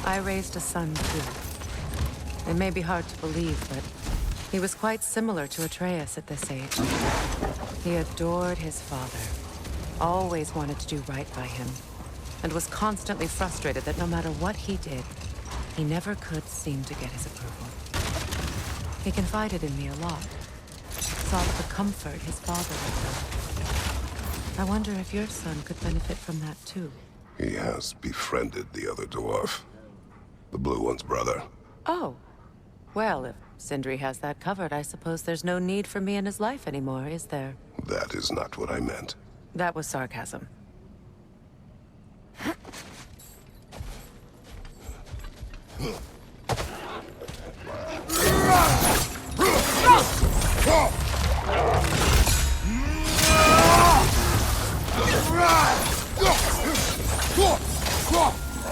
Speaker 1: I raised a son, too. It may be hard to believe, but he was quite similar to Atreus at this age. He adored his father, always wanted to do right by him, and was constantly frustrated that no matter what he did, he never could seem to get his approval. He confided in me a lot, sought the comfort his father would bring. I wonder if your son could benefit from that too.
Speaker 3: He has befriended the other dwarf. The blue one's brother.
Speaker 1: Oh. Well, if Sindri has that covered, I suppose there's no need for me in his life anymore, is there?
Speaker 3: That is not what I meant.
Speaker 1: That was sarcasm.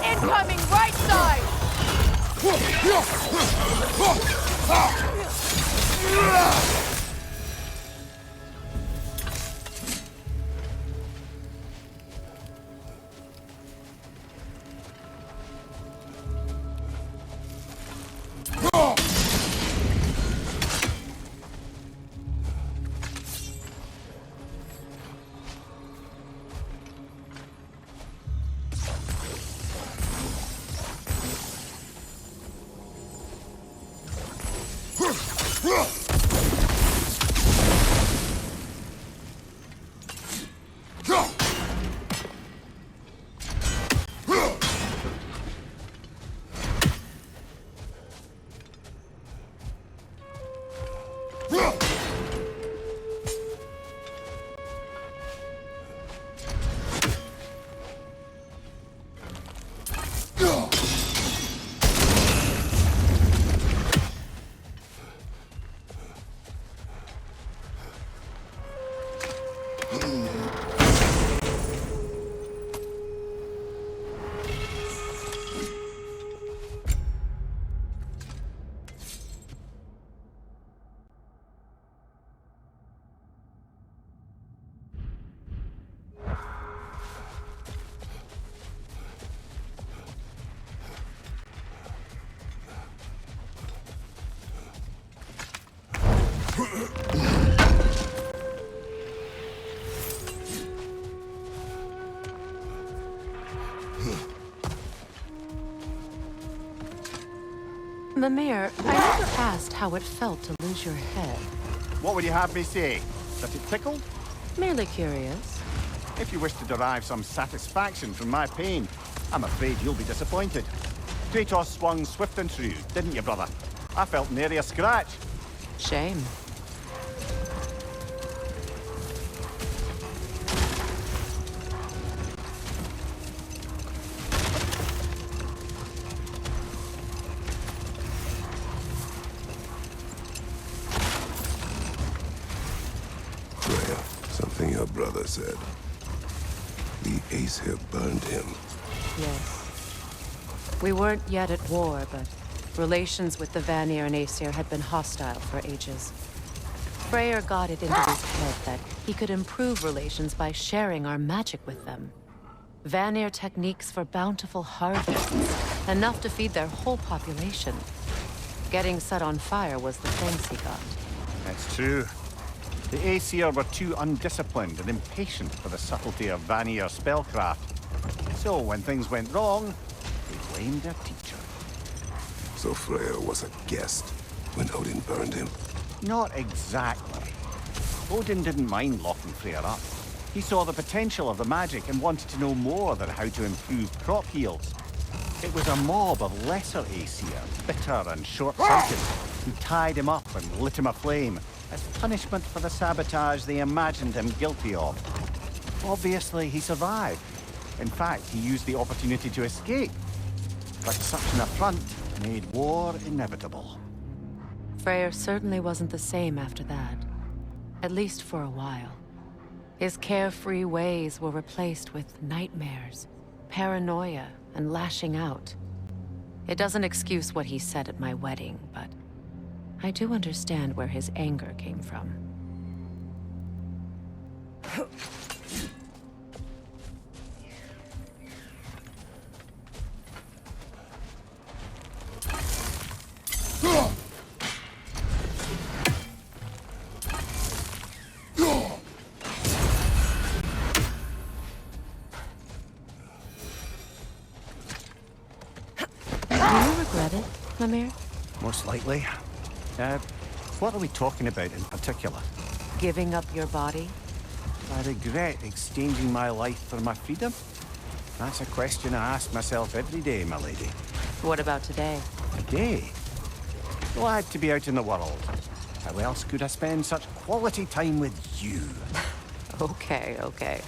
Speaker 8: Incoming right side!
Speaker 1: Mimir, I never asked how it felt to lose your head.
Speaker 2: What would you have me say? That it tickled?
Speaker 1: Merely curious.
Speaker 2: If you wish to derive some satisfaction from my pain, I'm afraid you'll be disappointed. Kratos swung swift and true, didn't you, brother? I felt nary a scratch.
Speaker 1: Shame.
Speaker 3: Something your brother said. The Aesir burned him.
Speaker 1: Yes. We weren't yet at war, but relations with the Vanir and Aesir had been hostile for ages. Freyr got it into his head that he could improve relations by sharing our magic with them. Vanir techniques for bountiful harvests, enough to feed their whole population. Getting set on fire was the thanks he got.
Speaker 2: That's true. The Aesir were too undisciplined and impatient for the subtlety of Vanir spellcraft. So when things went wrong, they blamed their teacher.
Speaker 3: So Freyr was a guest when Odin burned him?
Speaker 2: Not exactly. Odin didn't mind locking Freyr up. He saw the potential of the magic and wanted to know more than how to improve crop yields. It was a mob of lesser Aesir, bitter and short-sighted, who tied him up and lit him aflame as punishment for the sabotage they imagined him guilty of. Obviously, he survived. In fact, he used the opportunity to escape. But such an affront made war inevitable.
Speaker 1: Freyr certainly wasn't the same after that. At least for a while. His carefree ways were replaced with nightmares, paranoia, and lashing out. It doesn't excuse what he said at my wedding, but I do understand where his anger came from. Mimir?
Speaker 2: Most likely. What are we talking about in particular?
Speaker 1: Giving up your body?
Speaker 2: I regret exchanging my life for my freedom? That's a question I ask myself every day, my lady.
Speaker 1: What about today?
Speaker 2: Today? Glad to be out in the world. How else could I spend such quality time with you?
Speaker 1: Okay, okay.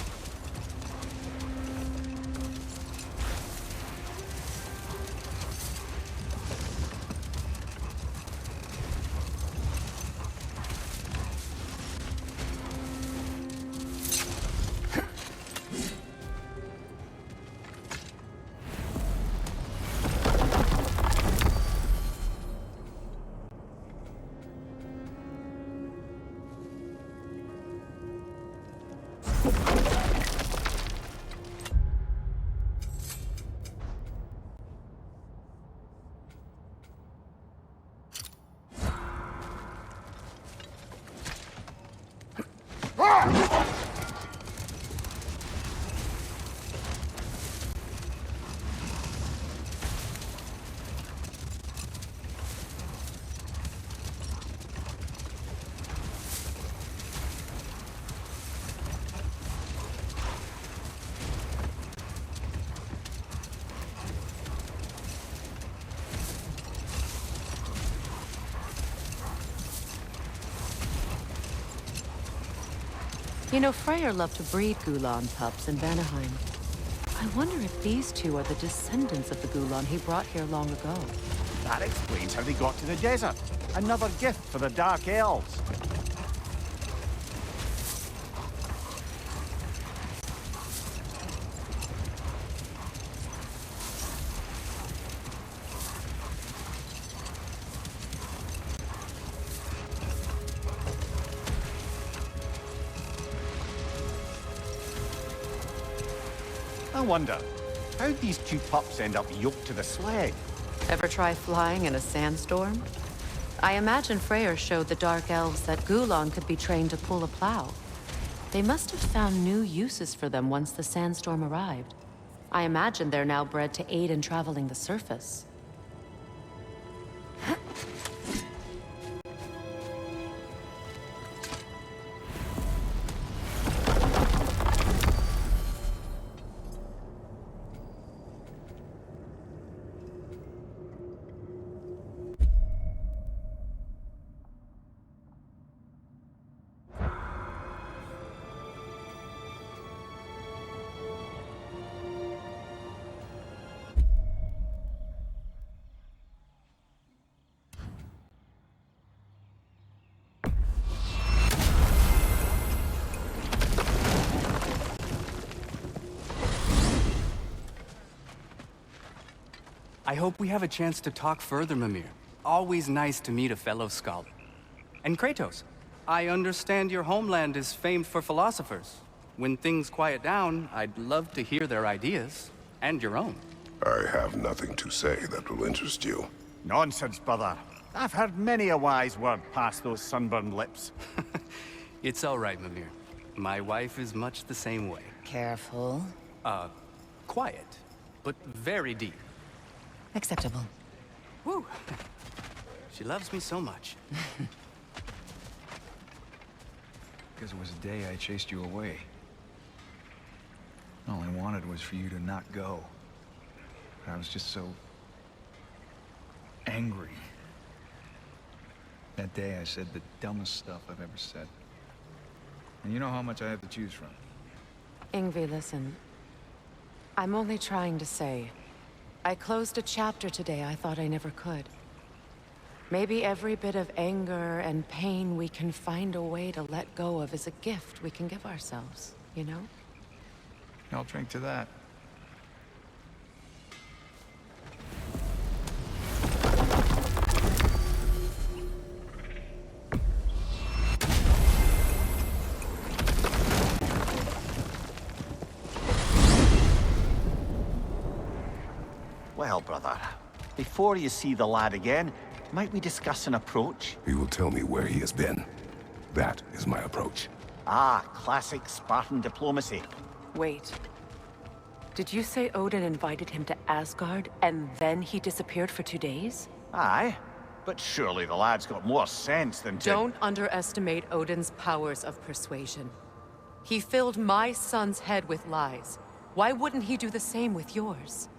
Speaker 1: You know, Freyr loved to breed Gulan pups in Vanaheim. I wonder if these two are the descendants of the Gulan he brought here long ago.
Speaker 2: That explains how they got to the desert. Another gift for the Dark Elves. I wonder, how'd these two pups end up yoked to the sled?
Speaker 1: Ever try flying in a sandstorm? I imagine Freyr showed the Dark Elves that Gulan could be trained to pull a plow. They must have found new uses for them once the sandstorm arrived. I imagine they're now bred to aid in traveling the surface.
Speaker 12: I hope we have a chance to talk further, Mimir. Always nice to meet a fellow scholar. And Kratos, I understand your homeland is famed for philosophers. When things quiet down, I'd love to hear their ideas, and your own.
Speaker 3: I have nothing to say that will interest you.
Speaker 2: Nonsense, brother. I've heard many a wise word past those sunburned lips.
Speaker 12: It's all right, Mimir. My wife is much the same way.
Speaker 13: Careful.
Speaker 12: Quiet, but very deep.
Speaker 13: Acceptable.
Speaker 12: Woo! She loves me so much.
Speaker 14: Because it was the day I chased you away. All I wanted was for you to not go. But I was just so... angry. That day I said the dumbest stuff I've ever said. And you know how much I have to choose from.
Speaker 1: Yngvi, listen. I'm only trying to say, I closed a chapter today I thought I never could. Maybe every bit of anger and pain we can find a way to let go of is a gift we can give ourselves, you know?
Speaker 14: I'll drink to that.
Speaker 2: Well, brother, before you see the lad again, might we discuss an approach?
Speaker 3: He will tell me where he has been. That is my approach.
Speaker 2: Ah, classic Spartan diplomacy.
Speaker 1: Wait. Did you say Odin invited him to Asgard, and then he disappeared for 2 days?
Speaker 2: Aye, but surely the lad's got more sense than to...
Speaker 1: Don't underestimate Odin's powers of persuasion. He filled my son's head with lies. Why wouldn't he do the same with yours?